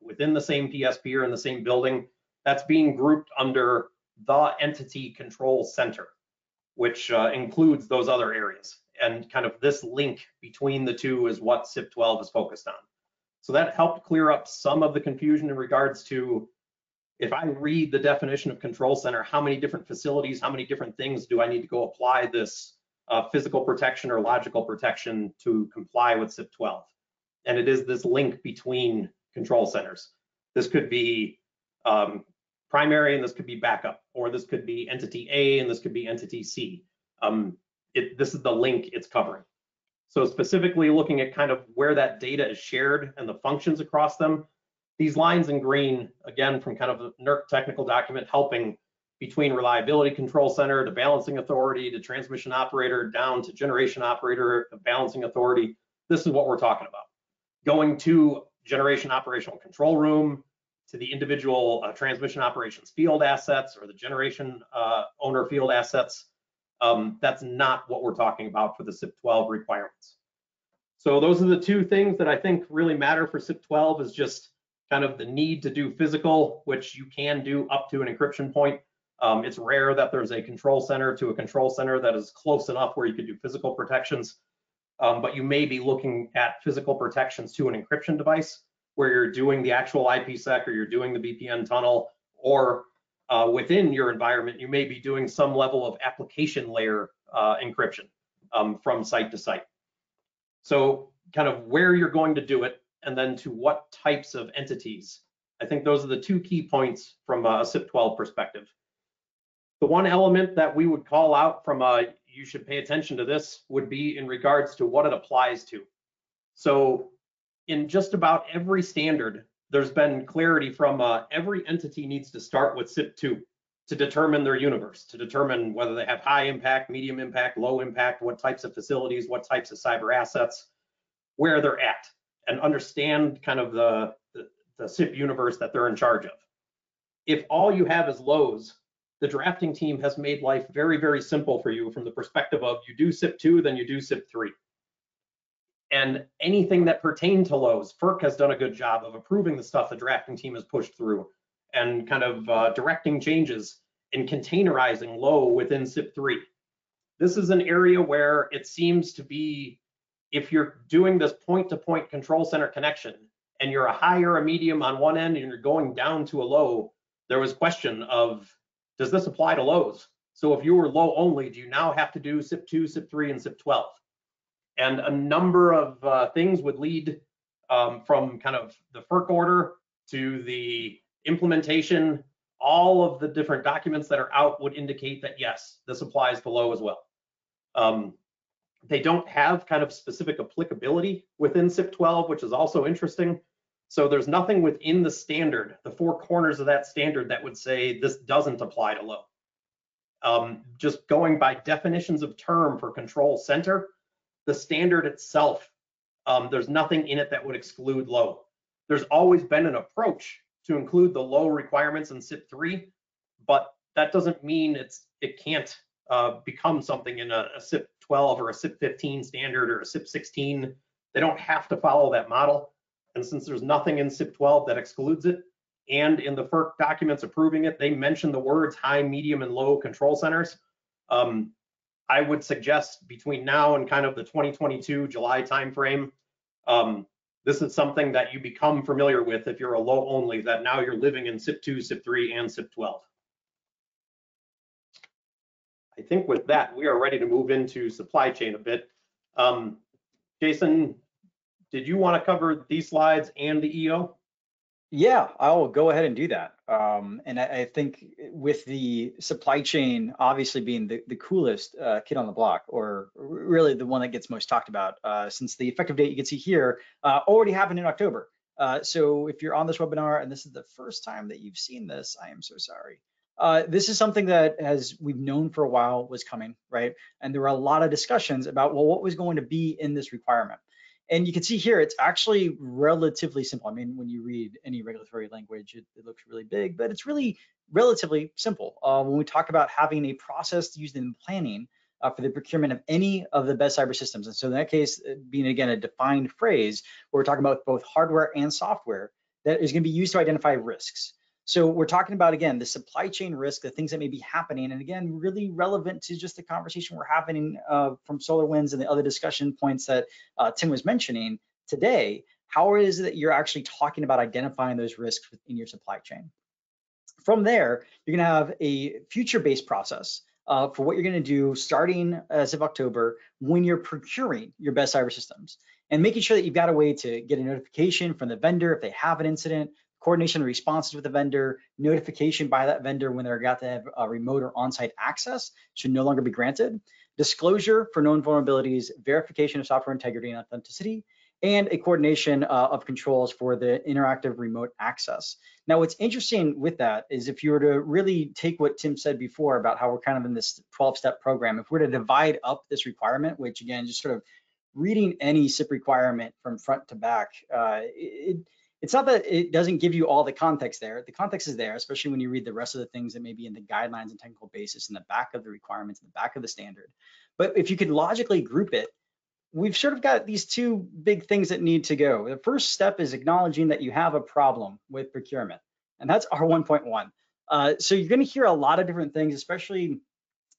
within the same PSP or in the same building, that's being grouped under the entity control center, which includes those other areas. And kind of this link between the two is what CIP 12 is focused on. So that helped clear up some of the confusion in regards to, if I read the definition of control center, how many different facilities, how many different things do I need to go apply this physical protection or logical protection to comply with CIP 12? And it is this link between control centers. This could be primary and this could be backup, or this could be entity A and this could be entity C. This is the link it's covering. So specifically looking at kind of where that data is shared and the functions across them, these lines in green, again, from kind of the NERC technical document, helping between reliability control center to balancing authority to transmission operator down to generation operator, balancing authority. This is what we're talking about. Going to generation operational control room, to the individual transmission operations field assets or the generation owner field assets. That's not what we're talking about for the CIP 12 requirements. So those are the two things that I think really matter for CIP 12, is just kind of the need to do physical, which you can do up to an encryption point. It's rare that there's a control center to a control center that is close enough where you could do physical protections, but you may be looking at physical protections to an encryption device where you're doing the actual IPsec or you're doing the VPN tunnel, or within your environment, you may be doing some level of application layer encryption from site to site. So kind of where you're going to do it, and then to what types of entities. I think those are the two key points from a CIP 12 perspective. The one element that we would call out from you should pay attention to this would be in regards to what it applies to. So in just about every standard, there's been clarity from every entity needs to start with CIP2 to determine their universe, to determine whether they have high impact, medium impact, low impact, what types of facilities, what types of cyber assets, where they're at, and understand kind of the CIP universe that they're in charge of. If all you have is lows, the drafting team has made life very, very simple for you from the perspective of you do CIP2, then you do CIP3. And anything that pertained to lows, FERC has done a good job of approving the stuff the drafting team has pushed through and kind of directing changes in containerizing low within CIP3. This is an area where it seems to be, if you're doing this point-to-point control center connection and you're a high or a medium on one end and you're going down to a low, there was question of, does this apply to lows? So if you were low only, do you now have to do CIP2, CIP3, and CIP12? And a number of things would lead from kind of the FERC order to the implementation. All of the different documents that are out would indicate that, yes, this applies to low as well. They don't have kind of specific applicability within CIP12, which is also interesting. So there's nothing within the standard, the four corners of that standard, that would say this doesn't apply to low. Just going by definitions of term for control center, the standard itself, there's nothing in it that would exclude low. There's always been an approach to include the low requirements in CIP3, but that doesn't mean it can't become something in a CIP12 or a CIP15 standard or a CIP16. They don't have to follow that model. And since there's nothing in CIP12 that excludes it, and in the FERC documents approving it, they mention the words high, medium, and low control centers. I would suggest between now and kind of the 2022 July timeframe, this is something that you become familiar with if you're a low only, that now you're living in CIP2, CIP3, and CIP12. I think with that, we are ready to move into supply chain a bit. Jason, did you want to cover these slides and the EO? Yeah, I'll go ahead and do that. And I think with the supply chain obviously being the coolest kid on the block, or really the one that gets most talked about, since the effective date you can see here already happened in October. So if you're on this webinar and this is the first time that you've seen this, I am so sorry. This is something that we've known for a while was coming, right? And there were a lot of discussions about, well, what was going to be in this requirement. And you can see here, it's actually relatively simple. I mean, when you read any regulatory language, it looks really big, but it's really relatively simple. When we talk about having a process used in planning for the procurement of any of the best cyber systems. And so in that case, being again a defined phrase, where we're talking about both hardware and software that is going to be used to identify risks. So we're talking about, again, the supply chain risk, the things that may be happening, and again, really relevant to just the conversation we're having from SolarWinds and the other discussion points that Tim was mentioning today. How is it that you're actually talking about identifying those risks within your supply chain? From there, you're gonna have a future-based process for what you're gonna do starting as of October when you're procuring your best cyber systems, and making sure that you've got a way to get a notification from the vendor if they have an incident, coordination and responses with the vendor, notification by that vendor when they're got to have a remote or on-site access should no longer be granted, disclosure for known vulnerabilities, verification of software integrity and authenticity, and a coordination of controls for the interactive remote access. Now, what's interesting with that is if you were to really take what Tim said before about how we're kind of in this 12-step program, if we're to divide up this requirement, which again, just sort of reading any CIP requirement from front to back, it's not that it doesn't give you all the context there. The context is there, especially when you read the rest of the things that may be in the guidelines and technical basis in the back of the requirements, in the back of the standard. But if you could logically group it, we've sort of got these two big things that need to go. The first step is acknowledging that you have a problem with procurement, and that's R1.1. So you're going to hear a lot of different things, especially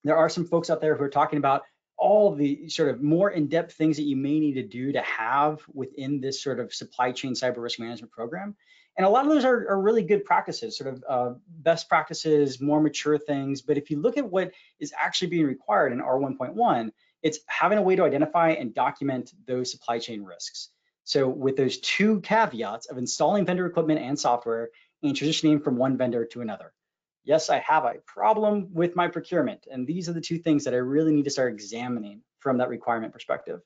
there are some folks out there who are talking about all the sort of more in-depth things that you may need to do to have within this sort of supply chain cyber risk management program. And a lot of those are really good practices, sort of best practices, more mature things. But if you look at what is actually being required in R1.1, it's having a way to identify and document those supply chain risks. So with those two caveats of installing vendor equipment and software and transitioning from one vendor to another. Yes, I have a problem with my procurement. And these are the two things that I really need to start examining from that requirement perspective.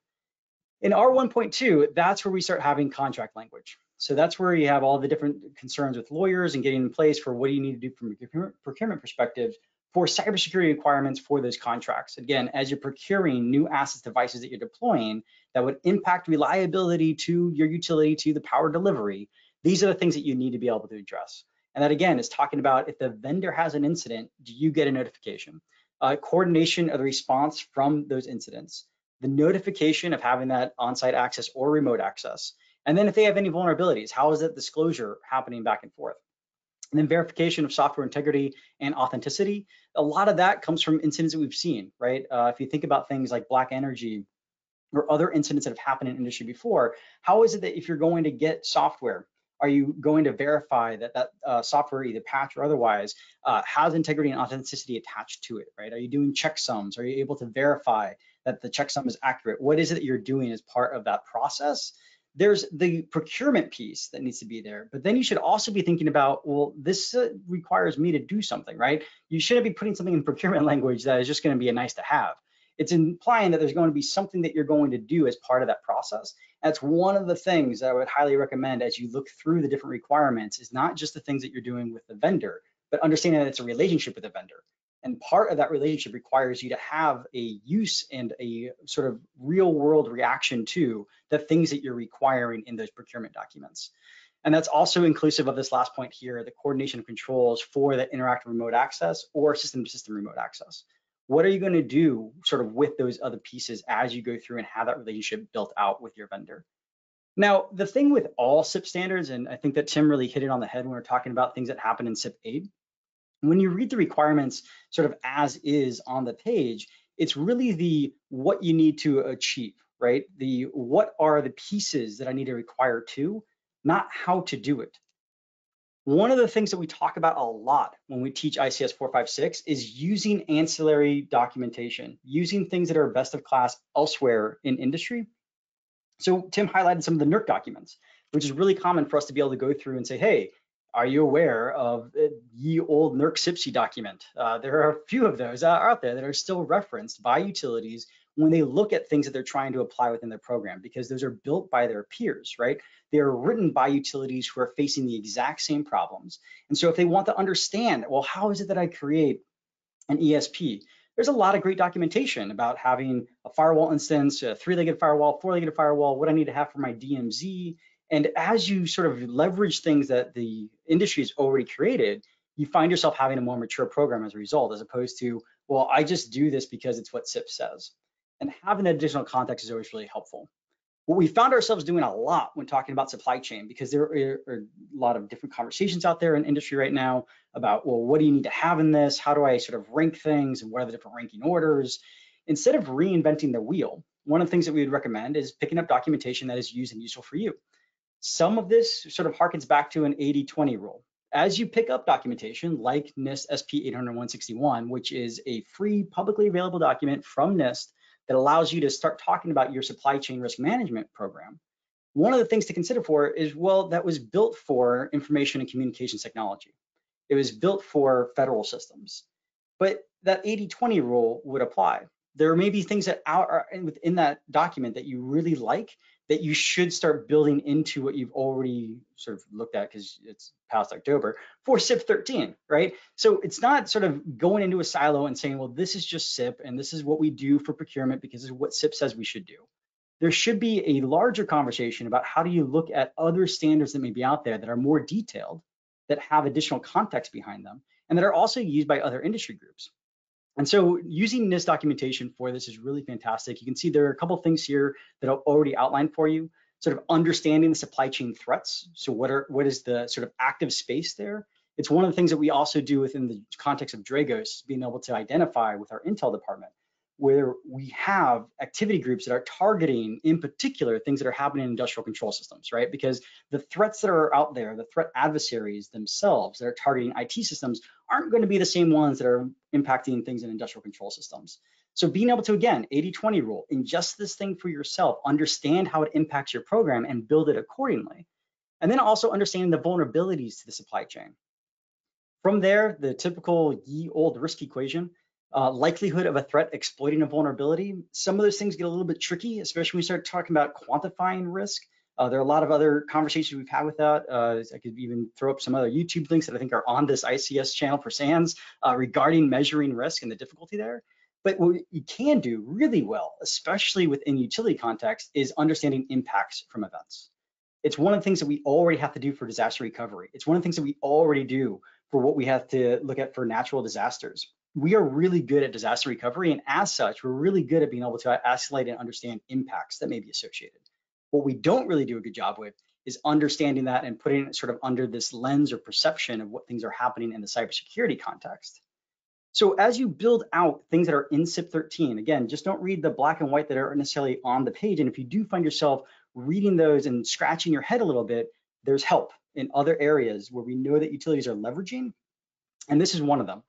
In R1.2, that's where we start having contract language. So that's where you have all the different concerns with lawyers and getting in place for what do you need to do from a procurement perspective for cybersecurity requirements for those contracts. Again, as you're procuring new assets, devices that you're deploying that would impact reliability to your utility, to the power delivery, these are the things that you need to be able to address. And that again is talking about if the vendor has an incident, do you get a notification? Coordination of the response from those incidents, the notification of having that on-site access or remote access. And then if they have any vulnerabilities, how is that disclosure happening back and forth? And then verification of software integrity and authenticity. A lot of that comes from incidents that we've seen, right? If you think about things like Black Energy or other incidents that have happened in industry before, how is it that if you're going to get software, are you going to verify that that software, either patch or otherwise, has integrity and authenticity attached to it, right? Are you doing checksums? Are you able to verify that the checksum is accurate? What is it that you're doing as part of that process? There's the procurement piece that needs to be there, but then you should also be thinking about, well, this requires me to do something, right? You shouldn't be putting something in procurement language that is just going to be a nice to have. It's implying that there's going to be something that you're going to do as part of that process. That's one of the things that I would highly recommend as you look through the different requirements, is not just the things that you're doing with the vendor, but understanding that it's a relationship with the vendor. And part of that relationship requires you to have a use and a sort of real world reaction to the things that you're requiring in those procurement documents. And that's also inclusive of this last point here, the coordination of controls for that interactive remote access or system to system remote access. What are you going to do sort of with those other pieces as you go through and have that relationship built out with your vendor? Now, the thing with all CIP standards, and I think that Tim really hit it on the head when we're talking about things that happen in CIP 8, when you read the requirements sort of as is on the page, it's really the what you need to achieve, right? The what are the pieces that I need to require to, not how to do it. One of the things that we talk about a lot when we teach ICS 456 is using ancillary documentation, using things that are best of class elsewhere in industry. So Tim highlighted some of the NERC documents, which is really common for us to be able to go through and say, hey, are you aware of ye old NERC CIPC document? There are a few of those out there that are still referenced by utilities when they look at things that they're trying to apply within their program, because those are built by their peers, right? They are written by utilities who are facing the exact same problems. And so if they want to understand, well, how is it that I create an ESP? There's a lot of great documentation about having a firewall instance, a three-legged firewall, four-legged firewall, what I need to have for my DMZ. And as you sort of leverage things that the industry has already created, you find yourself having a more mature program as a result, as opposed to, well, I just do this because it's what CIP says. And having that additional context is always really helpful. What we found ourselves doing a lot when talking about supply chain, because there are a lot of different conversations out there in industry right now about, well, what do you need to have in this? How do I sort of rank things, and what are the different ranking orders? Instead of reinventing the wheel, one of the things that we would recommend is picking up documentation that is used and useful for you. Some of this sort of harkens back to an 80-20 rule. As you pick up documentation like NIST SP 800-161, which is a free publicly available document from NIST that allows you to start talking about your supply chain risk management program, one of the things to consider for is, well, that was built for information and communications technology. It was built for federal systems, but that 80-20 rule would apply. There may be things that are within that document that you really like, that you should start building into what you've already sort of looked at, because it's past October, for CIP 13, right? So it's not sort of going into a silo and saying, well, this is just CIP and this is what we do for procurement because this is what CIP says we should do. There should be a larger conversation about how do you look at other standards that may be out there that are more detailed, that have additional context behind them, and that are also used by other industry groups. And so using NIST documentation for this is really fantastic. You can see there are a couple of things here that I've already outlined for you, sort of understanding the supply chain threats. So what is the sort of active space there? It's one of the things that we also do within the context of Dragos, being able to identify with our Intel department, where we have activity groups that are targeting, in particular, things that are happening in industrial control systems, right? Because the threats that are out there, the threat adversaries themselves that are targeting IT systems aren't going to be the same ones that are impacting things in industrial control systems. So being able to, again, 80-20 rule, ingest this thing for yourself, understand how it impacts your program and build it accordingly. And then also understanding the vulnerabilities to the supply chain. From there, the typical ye old risk equation, likelihood of a threat exploiting a vulnerability. Some of those things get a little bit tricky, especially when we start talking about quantifying risk. There are a lot of other conversations we've had with that. I could even throw up some other YouTube links that I think are on this ICS channel for SANS regarding measuring risk and the difficulty there. But what you can do really well, especially within utility context, is understanding impacts from events. It's one of the things that we already have to do for disaster recovery. It's one of the things that we already do for what we have to look at for natural disasters. We are really good at disaster recovery, and as such, we're really good at being able to isolate and understand impacts that may be associated. What we don't really do a good job with is understanding that and putting it sort of under this lens or perception of what things are happening in the cybersecurity context. So as you build out things that are in CIP 13, again, just don't read the black and white that are necessarily on the page. And if you do find yourself reading those and scratching your head a little bit, there's help in other areas where we know that utilities are leveraging. And this is one of them.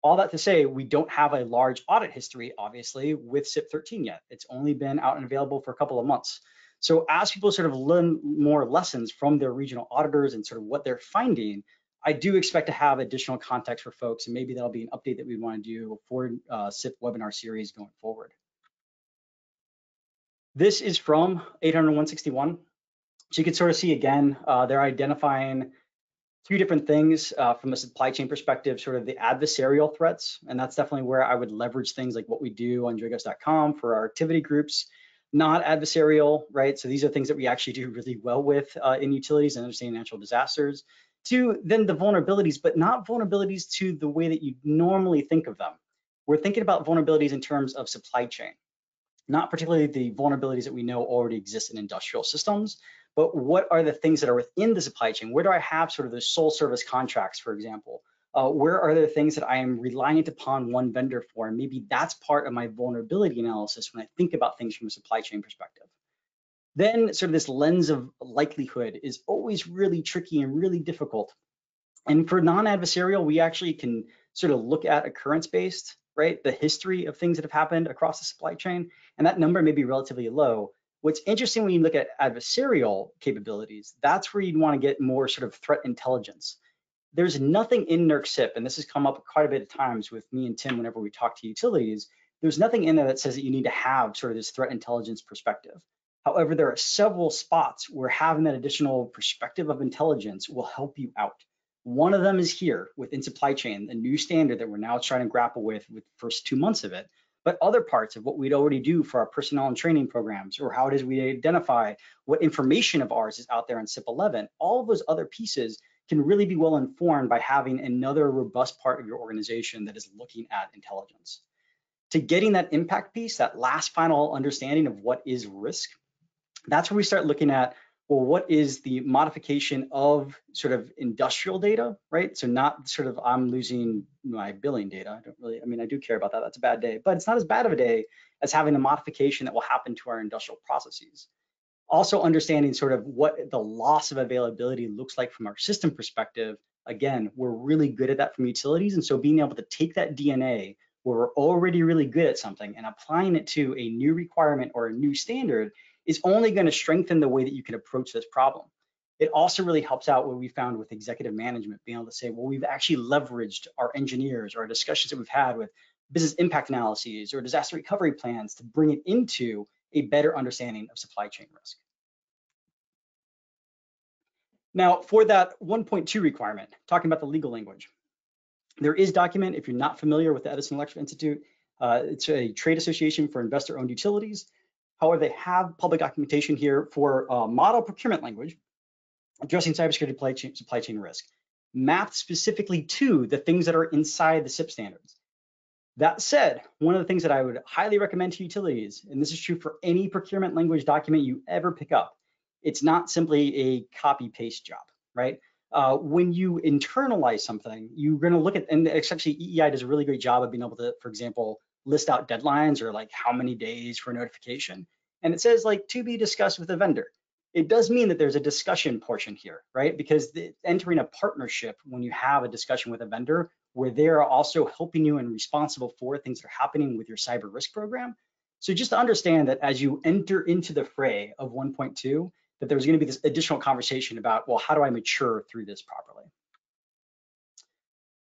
All that to say, we don't have a large audit history, obviously, with CIP 13 yet. It's only been out and available for a couple of months. So as people sort of learn more lessons from their regional auditors and sort of what they're finding, I do expect to have additional context for folks, and maybe that'll be an update that we want to do for CIP webinar series going forward. This is from 800-161. So you can sort of see again, they're identifying three different things from a supply chain perspective, sort of the adversarial threats, and that's definitely where I would leverage things like what we do on dragos.com for our activity groups. Not adversarial, right? So these are things that we actually do really well with in utilities and understanding natural disasters. To then the vulnerabilities, but not vulnerabilities to the way that you normally think of them. We're thinking about vulnerabilities in terms of supply chain, not particularly the vulnerabilities that we know already exist in industrial systems, but what are the things that are within the supply chain? Where do I have sort of those sole service contracts, for example? Where are there things that I am reliant upon one vendor for? And maybe that's part of my vulnerability analysis when I think about things from a supply chain perspective. Then sort of this lens of likelihood is always really tricky and really difficult. And for non-adversarial, we actually can sort of look at occurrence-based, right? The history of things that have happened across the supply chain, and that number may be relatively low. What's interesting when you look at adversarial capabilities, that's where you'd want to get more sort of threat intelligence. There's nothing in NERC CIP, and this has come up quite a bit of times with me and Tim whenever we talk to utilities, there's nothing in there that says that you need to have sort of this threat intelligence perspective. However, there are several spots where having that additional perspective of intelligence will help you out. One of them is here within supply chain, a new standard that we're now trying to grapple with the first 2 months of it. But other parts of what we'd already do for our personnel and training programs, or how it is we identify what information of ours is out there in CIP 11, all of those other pieces can really be well informed by having another robust part of your organization that is looking at intelligence. To getting that impact piece, that last final understanding of what is risk, that's where we start looking at, well, what is the modification of sort of industrial data, right? So not sort of I'm losing my billing data. I don't really, I mean, I do care about that. That's a bad day, but it's not as bad of a day as having a modification that will happen to our industrial processes. Also understanding sort of what the loss of availability looks like from our system perspective. Again, we're really good at that from utilities. And so being able to take that DNA where we're already really good at something and applying it to a new requirement or a new standard is only going to strengthen the way that you can approach this problem. It also really helps out what we found with executive management, being able to say, well, we've actually leveraged our engineers or our discussions that we've had with business impact analyses or disaster recovery plans to bring it into a better understanding of supply chain risk. Now, for that 1.2 requirement, talking about the legal language, there is document, if you're not familiar with the Edison Electric Institute, it's a trade association for investor-owned utilities. However, they have public documentation here for model procurement language, addressing cybersecurity supply chain risk, mapped specifically to the things that are inside the CIP standards. That said, one of the things that I would highly recommend to utilities, and this is true for any procurement language document you ever pick up, it's not simply a copy-paste job, right? When you internalize something, you're going to look at, and actually EEI does a really great job of being able to, for example, list out deadlines or like how many days for notification. And it says like to be discussed with the vendor. It does mean that there's a discussion portion here, right? Because entering a partnership when you have a discussion with a vendor where they're also helping you and responsible for things that are happening with your cyber risk program. So just to understand that as you enter into the fray of 1.2, that there's going to be this additional conversation about, well, how do I mature through this properly?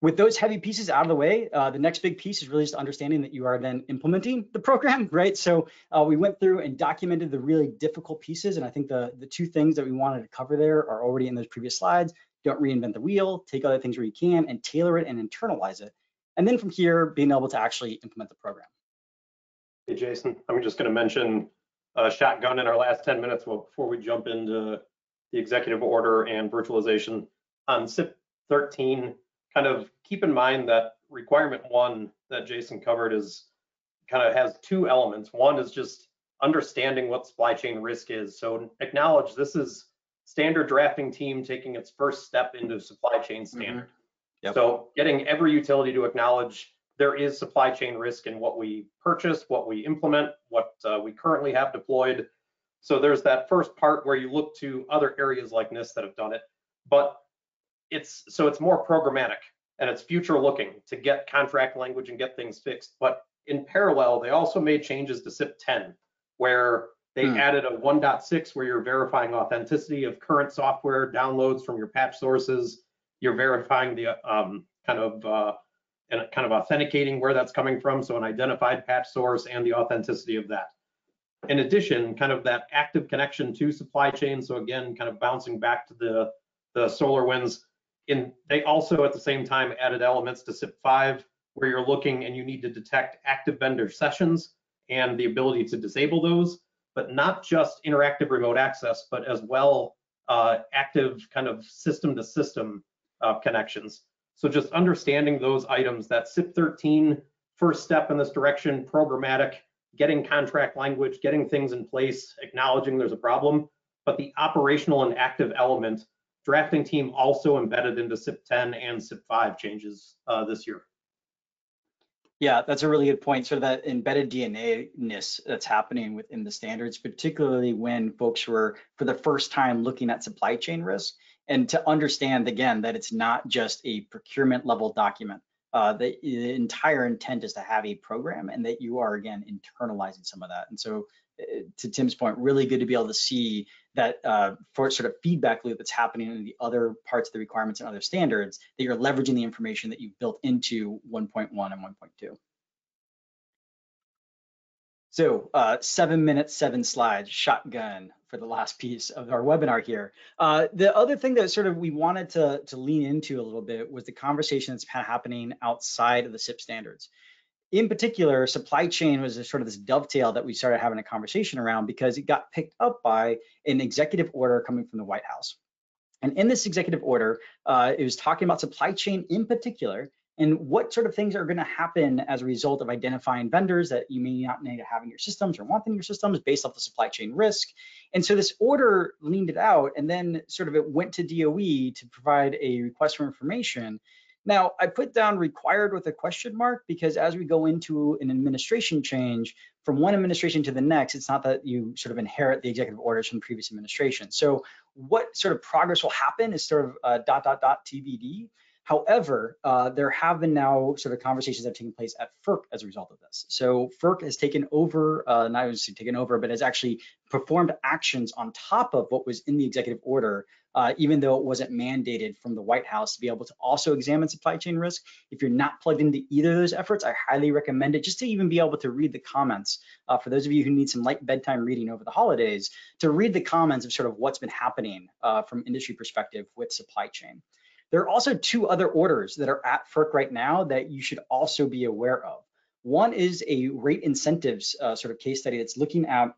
With those heavy pieces out of the way, the next big piece is really just understanding that you are then implementing the program, right? So we went through and documented the really difficult pieces. And I think the two things that we wanted to cover there are already in those previous slides. Don't reinvent the wheel, take other things where you can and tailor it and internalize it. And then from here, being able to actually implement the program. Hey, Jason, I'm just going to mention shotgun in our last 10 minutes before we jump into the executive order and virtualization. On CIP 13, kind of keep in mind that requirement 1 that Jason covered is kind of has 2 elements. One is just understanding what supply chain risk is. So acknowledge this is standard drafting team taking its first step into supply chain standard. Yep. So getting every utility to acknowledge there is supply chain risk in what we purchase, what we implement, what we currently have deployed. So there's that first part where you look to other areas like NIST that have done it, but it's more programmatic and it's future looking to get contract language and get things fixed. But in parallel, they also made changes to CIP 10, where they added a 1.6 where you're verifying authenticity of current software downloads from your patch sources. You're verifying the kind of authenticating where that's coming from, so an identified patch source and the authenticity of that. In addition, kind of that active connection to supply chain. So again, kind of bouncing back to the SolarWinds. They also at the same time added elements to CIP 5 where you're looking and you need to detect active vendor sessions and the ability to disable those, but not just interactive remote access, but as well active kind of system to system connections. So just understanding those items, that CIP 13 first step in this direction, programmatic, getting contract language, getting things in place, acknowledging there's a problem, but the operational and active element, drafting team also embedded into CIP 10 and CIP 5 changes this year. Yeah, that's a really good point. So that embedded DNA-ness that's happening within the standards, particularly when folks were for the first time looking at supply chain risk, and to understand again that it's not just a procurement level document. The entire intent is to have a program and that you are again internalizing some of that. And so to Tim's point, really good to be able to see that for sort of feedback loop that's happening in the other parts of the requirements and other standards, that you're leveraging the information that you've built into 1.1 and 1.2. So 7 minutes, 7 slides, shotgun for the last piece of our webinar here. The other thing that sort of we wanted to lean into a little bit was the conversation that's happening outside of the CIP standards. In particular, supply chain was sort of this dovetail that we started having a conversation around because it got picked up by an executive order coming from the White House. And in this executive order, it was talking about supply chain in particular and what sort of things are going to happen as a result of identifying vendors that you may not need to have in your systems or want in your systems based off the supply chain risk. And so this order leaned it out, and then sort of it went to DOE to provide a request for information. Now, I put down required with a question mark because as we go into an administration change from one administration to the next, it's not that you sort of inherit the executive orders from the previous administration. So what sort of progress will happen is sort of ... TBD. However, there have been now sort of conversations that have taken place at FERC as a result of this. So FERC has taken over, not just taken over, but has actually performed actions on top of what was in the executive order, even though it wasn't mandated from the White House to be able to also examine supply chain risk. If you're not plugged into either of those efforts, I highly recommend it just to even be able to read the comments. For those of you who need some light bedtime reading over the holidays, to read the comments of sort of what's been happening from industry perspective with supply chain. There are also 2 other orders that are at FERC right now that you should also be aware of. One is a rate incentives sort of case study that's looking at,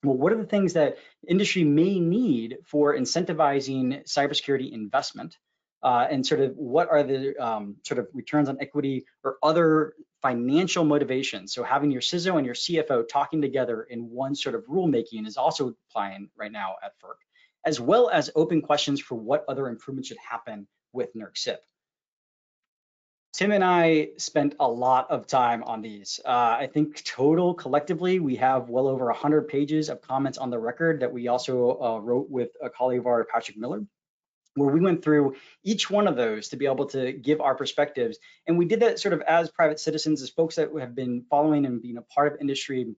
well, what are the things that industry may need for incentivizing cybersecurity investment, and sort of what are the sort of returns on equity or other financial motivations. So having your CISO and your CFO talking together in one sort of rulemaking is also applying right now at FERC, as well as open questions for what other improvements should happen with NERC CIP. Tim and I spent a lot of time on these. I think total collectively, we have well over 100 pages of comments on the record that we also wrote with a colleague of ours, Patrick Miller, where we went through each one of those to be able to give our perspectives. And we did that sort of as private citizens, as folks that have been following and being a part of industry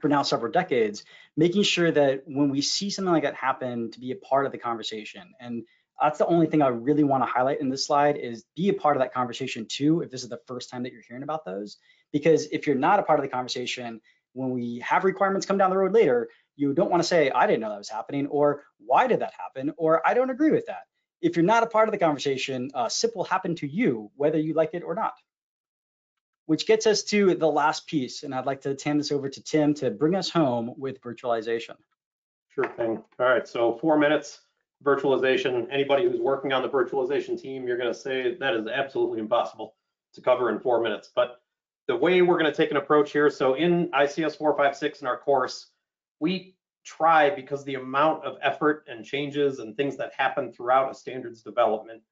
for now several decades, making sure that when we see something like that happen, to be a part of the conversation. And That's the only thing I really want to highlight in this slide, is be a part of that conversation too, if this is the first time that you're hearing about those. Because if you're not a part of the conversation, when we have requirements come down the road later, you don't want to say, I didn't know that was happening, or why did that happen, or I don't agree with that. If you're not a part of the conversation, SIP will happen to you, whether you like it or not. Which gets us to the last piece, and I'd like to hand this over to Tim to bring us home with virtualization. Sure thing. All right, so 4 minutes, virtualization. Anybody who's working on the virtualization team, you're gonna say that is absolutely impossible to cover in 4 minutes. But the way we're gonna take an approach here, so in ICS 456 in our course, we try, because the amount of effort and changes and things that happen throughout a standards development,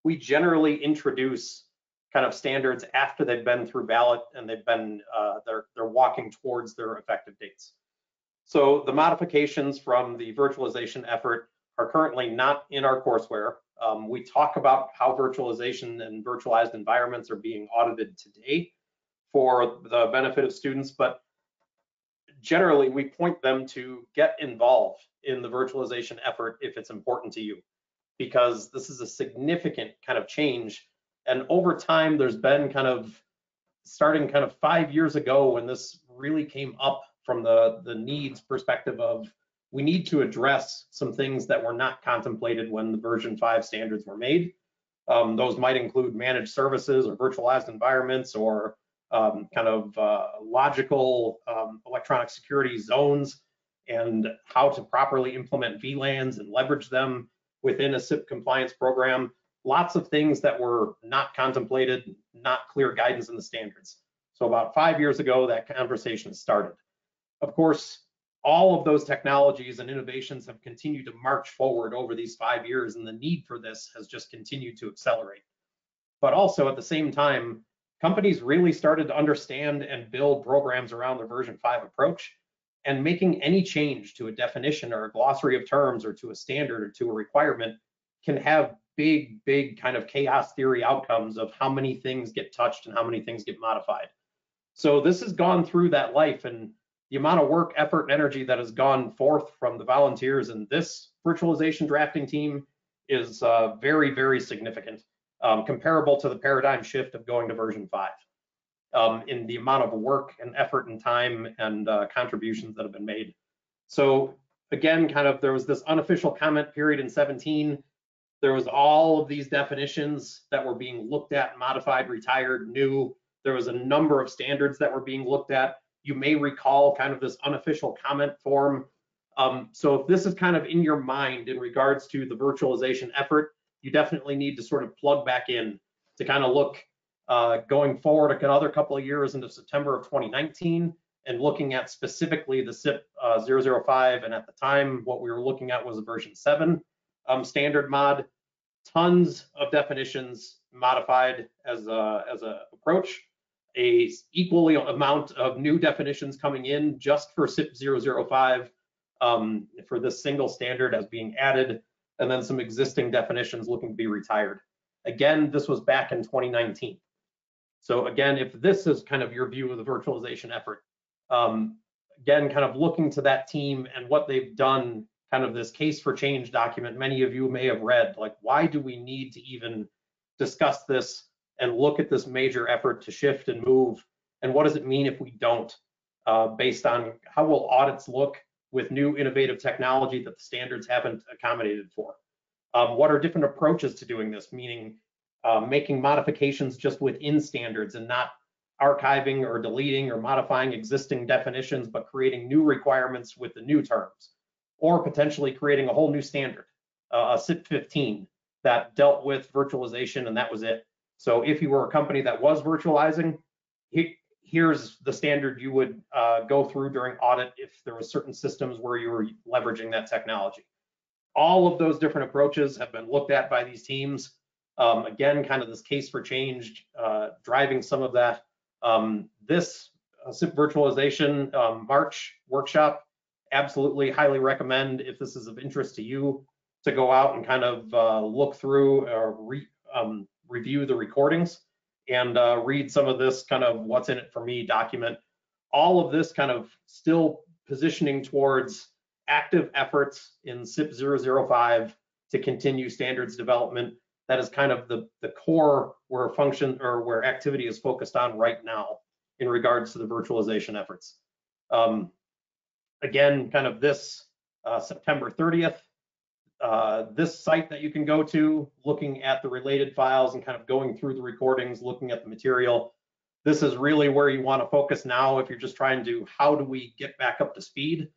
we generally introduce kind of standards after they've been through ballot and they've been they're walking towards their effective dates. So the modifications from the virtualization effort are currently not in our courseware. We talk about how virtualization and virtualized environments are being audited today for the benefit of students, but generally we point them to get involved in the virtualization effort if it's important to you, because this is a significant kind of change. And over time, there's been kind of, starting kind of 5 years ago when this really came up from the needs perspective of, we need to address some things that were not contemplated when the version 5 standards were made. Those might include managed services or virtualized environments, or kind of logical electronic security zones, and how to properly implement VLANs and leverage them within a CIP compliance program. Lots of things that were not contemplated, not clear guidance in the standards. So about 5 years ago, that conversation started. Of course, all of those technologies and innovations have continued to march forward over these 5 years, and the need for this has just continued to accelerate. But also at the same time, companies really started to understand and build programs around the version 5 approach, and making any change to a definition or a glossary of terms or to a standard or to a requirement can have big kind of chaos theory outcomes of how many things get touched and how many things get modified. So this has gone through that life, and the amount of work, effort, and energy that has gone forth from the volunteers in this virtualization drafting team is very significant, comparable to the paradigm shift of going to version 5 in the amount of work and effort and time and contributions that have been made. So again, kind of, there was this unofficial comment period in 17. There was all of these definitions that were being looked at, modified, retired, new. There was a number of standards that were being looked at. You may recall kind of this unofficial comment form. So if this is kind of in your mind in regards to the virtualization effort, you definitely need to sort of plug back in to kind of look going forward another couple of years into September of 2019 and looking at specifically the CIP 005. And at the time, what we were looking at was a version 7 standard mod. Tons of definitions modified as a approach. A equally amount of new definitions coming in just for CIP 005 for this single standard as being added, and then some existing definitions looking to be retired. Again, this was back in 2019. So again, if this is kind of your view of the virtualization effort, again, kind of looking to that team and what they've done, kind of this case for change document, many of you may have read, like, why do we need to even discuss this and look at this major effort to shift and move? And what does it mean if we don't, based on how will audits look with new innovative technology that the standards haven't accommodated for? What are different approaches to doing this, meaning making modifications just within standards and not archiving or deleting or modifying existing definitions, but creating new requirements with the new terms, or potentially creating a whole new standard, a CIP 15 that dealt with virtualization and that was it. So if you were a company that was virtualizing, here's the standard you would go through during audit if there were certain systems where you were leveraging that technology. All of those different approaches have been looked at by these teams. Again, kind of this case for change, driving some of that. This CIP virtualization March workshop, absolutely highly recommend, if this is of interest to you, to go out and kind of look through or review the recordings and read some of this kind of what's in it for me document. All of this kind of still positioning towards active efforts in CIP 005 to continue standards development. That is kind of the core where function or where activity is focused on right now in regards to the virtualization efforts. Again, kind of this September 30th, this site that you can go to, looking at the related files and kind of going through the recordings, looking at the material. This is really where you want to focus now if you're just trying to, how do we get back up to speed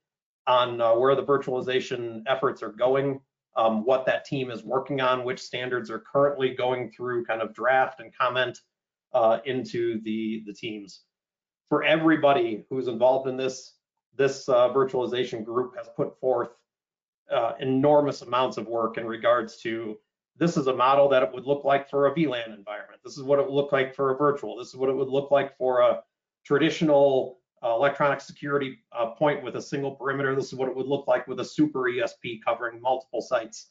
on where the virtualization efforts are going, what that team is working on, which standards are currently going through kind of draft and comment into the teams. For everybody who's involved in this virtualization group has put forth enormous amounts of work in regards to, this is a model that it would look like for a VLAN environment. This is what it would look like for a virtual. This is what it would look like for a traditional electronic security point with a single perimeter. This is what it would look like with a super ESP covering multiple sites.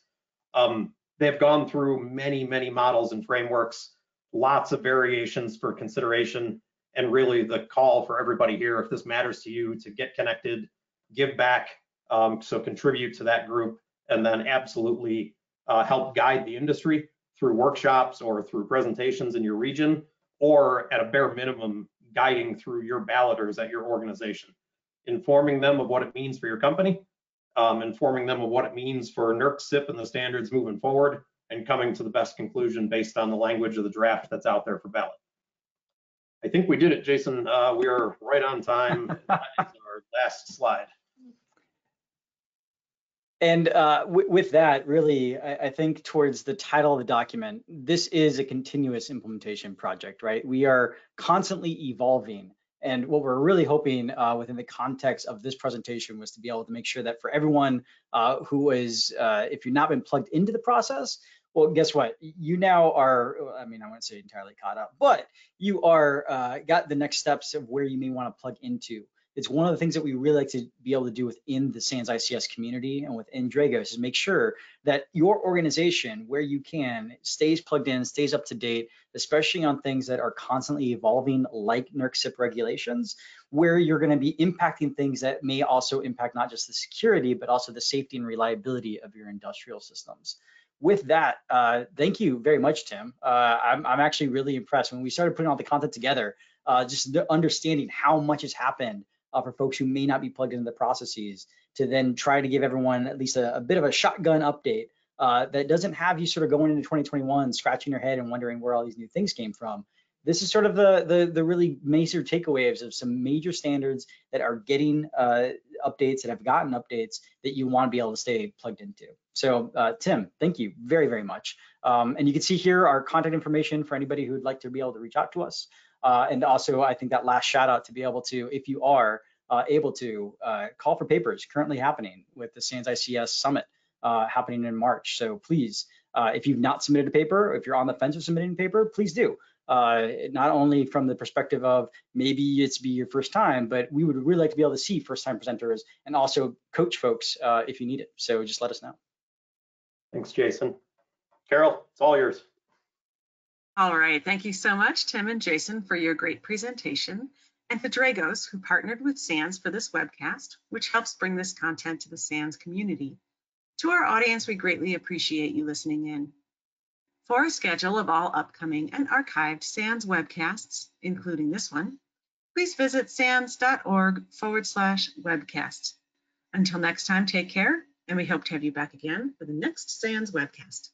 They've gone through many, many models and frameworks, lots of variations for consideration, and really the call for everybody here, if this matters to you, to get connected, give back, so contribute to that group, and then absolutely help guide the industry through workshops or through presentations in your region, or at a bare minimum, guiding through your balloters at your organization, informing them of what it means for your company, informing them of what it means for NERC, CIP, and the standards moving forward, and coming to the best conclusion based on the language of the draft that's out there for ballot. I think we did it, Jason. We are right on time. That is our last slide. And with that, really, I think towards the title of the document, this is a continuous implementation project, right? We are constantly evolving. And what we're really hoping within the context of this presentation was to be able to make sure that for everyone who is, if you've not been plugged into the process, well, guess what? You now are, I mean, I wouldn't say entirely caught up, but you are got the next steps of where you may want to plug into. It's one of the things that we really like to be able to do within the SANS ICS community and within Dragos is make sure that your organization, where you can, stays plugged in, stays up to date, especially on things that are constantly evolving like NERC CIP regulations, where you're going to be impacting things that may also impact not just the security, but also the safety and reliability of your industrial systems. With that, thank you very much, Tim. I'm actually really impressed. When we started putting all the content together, just understanding how much has happened for folks who may not be plugged into the processes, to then try to give everyone at least a bit of a shotgun update that doesn't have you sort of going into 2021, scratching your head and wondering where all these new things came from. This is sort of the really major takeaways of some major standards that are getting updates, that have gotten updates that you want to be able to stay plugged into. So Tim, thank you very, very much. And you can see here our contact information for anybody who would like to be able to reach out to us. And also, I think that last shout out to be able to, if you are able to, call for papers currently happening with the SANS ICS Summit happening in March. So please, if you've not submitted a paper, or if you're on the fence of submitting a paper, please do. Not only from the perspective of maybe it's be your first time, but we would really like to be able to see first time presenters and also coach folks if you need it. So just let us know. Thanks, Jason. Carol, it's all yours. All right, thank you so much, Tim and Jason, for your great presentation, and to Dragos, who partnered with SANS for this webcast, which helps bring this content to the SANS community. To our audience, we greatly appreciate you listening in. For a schedule of all upcoming and archived SANS webcasts, including this one, please visit sans.org/webcasts. Until next time, take care, and we hope to have you back again for the next SANS webcast.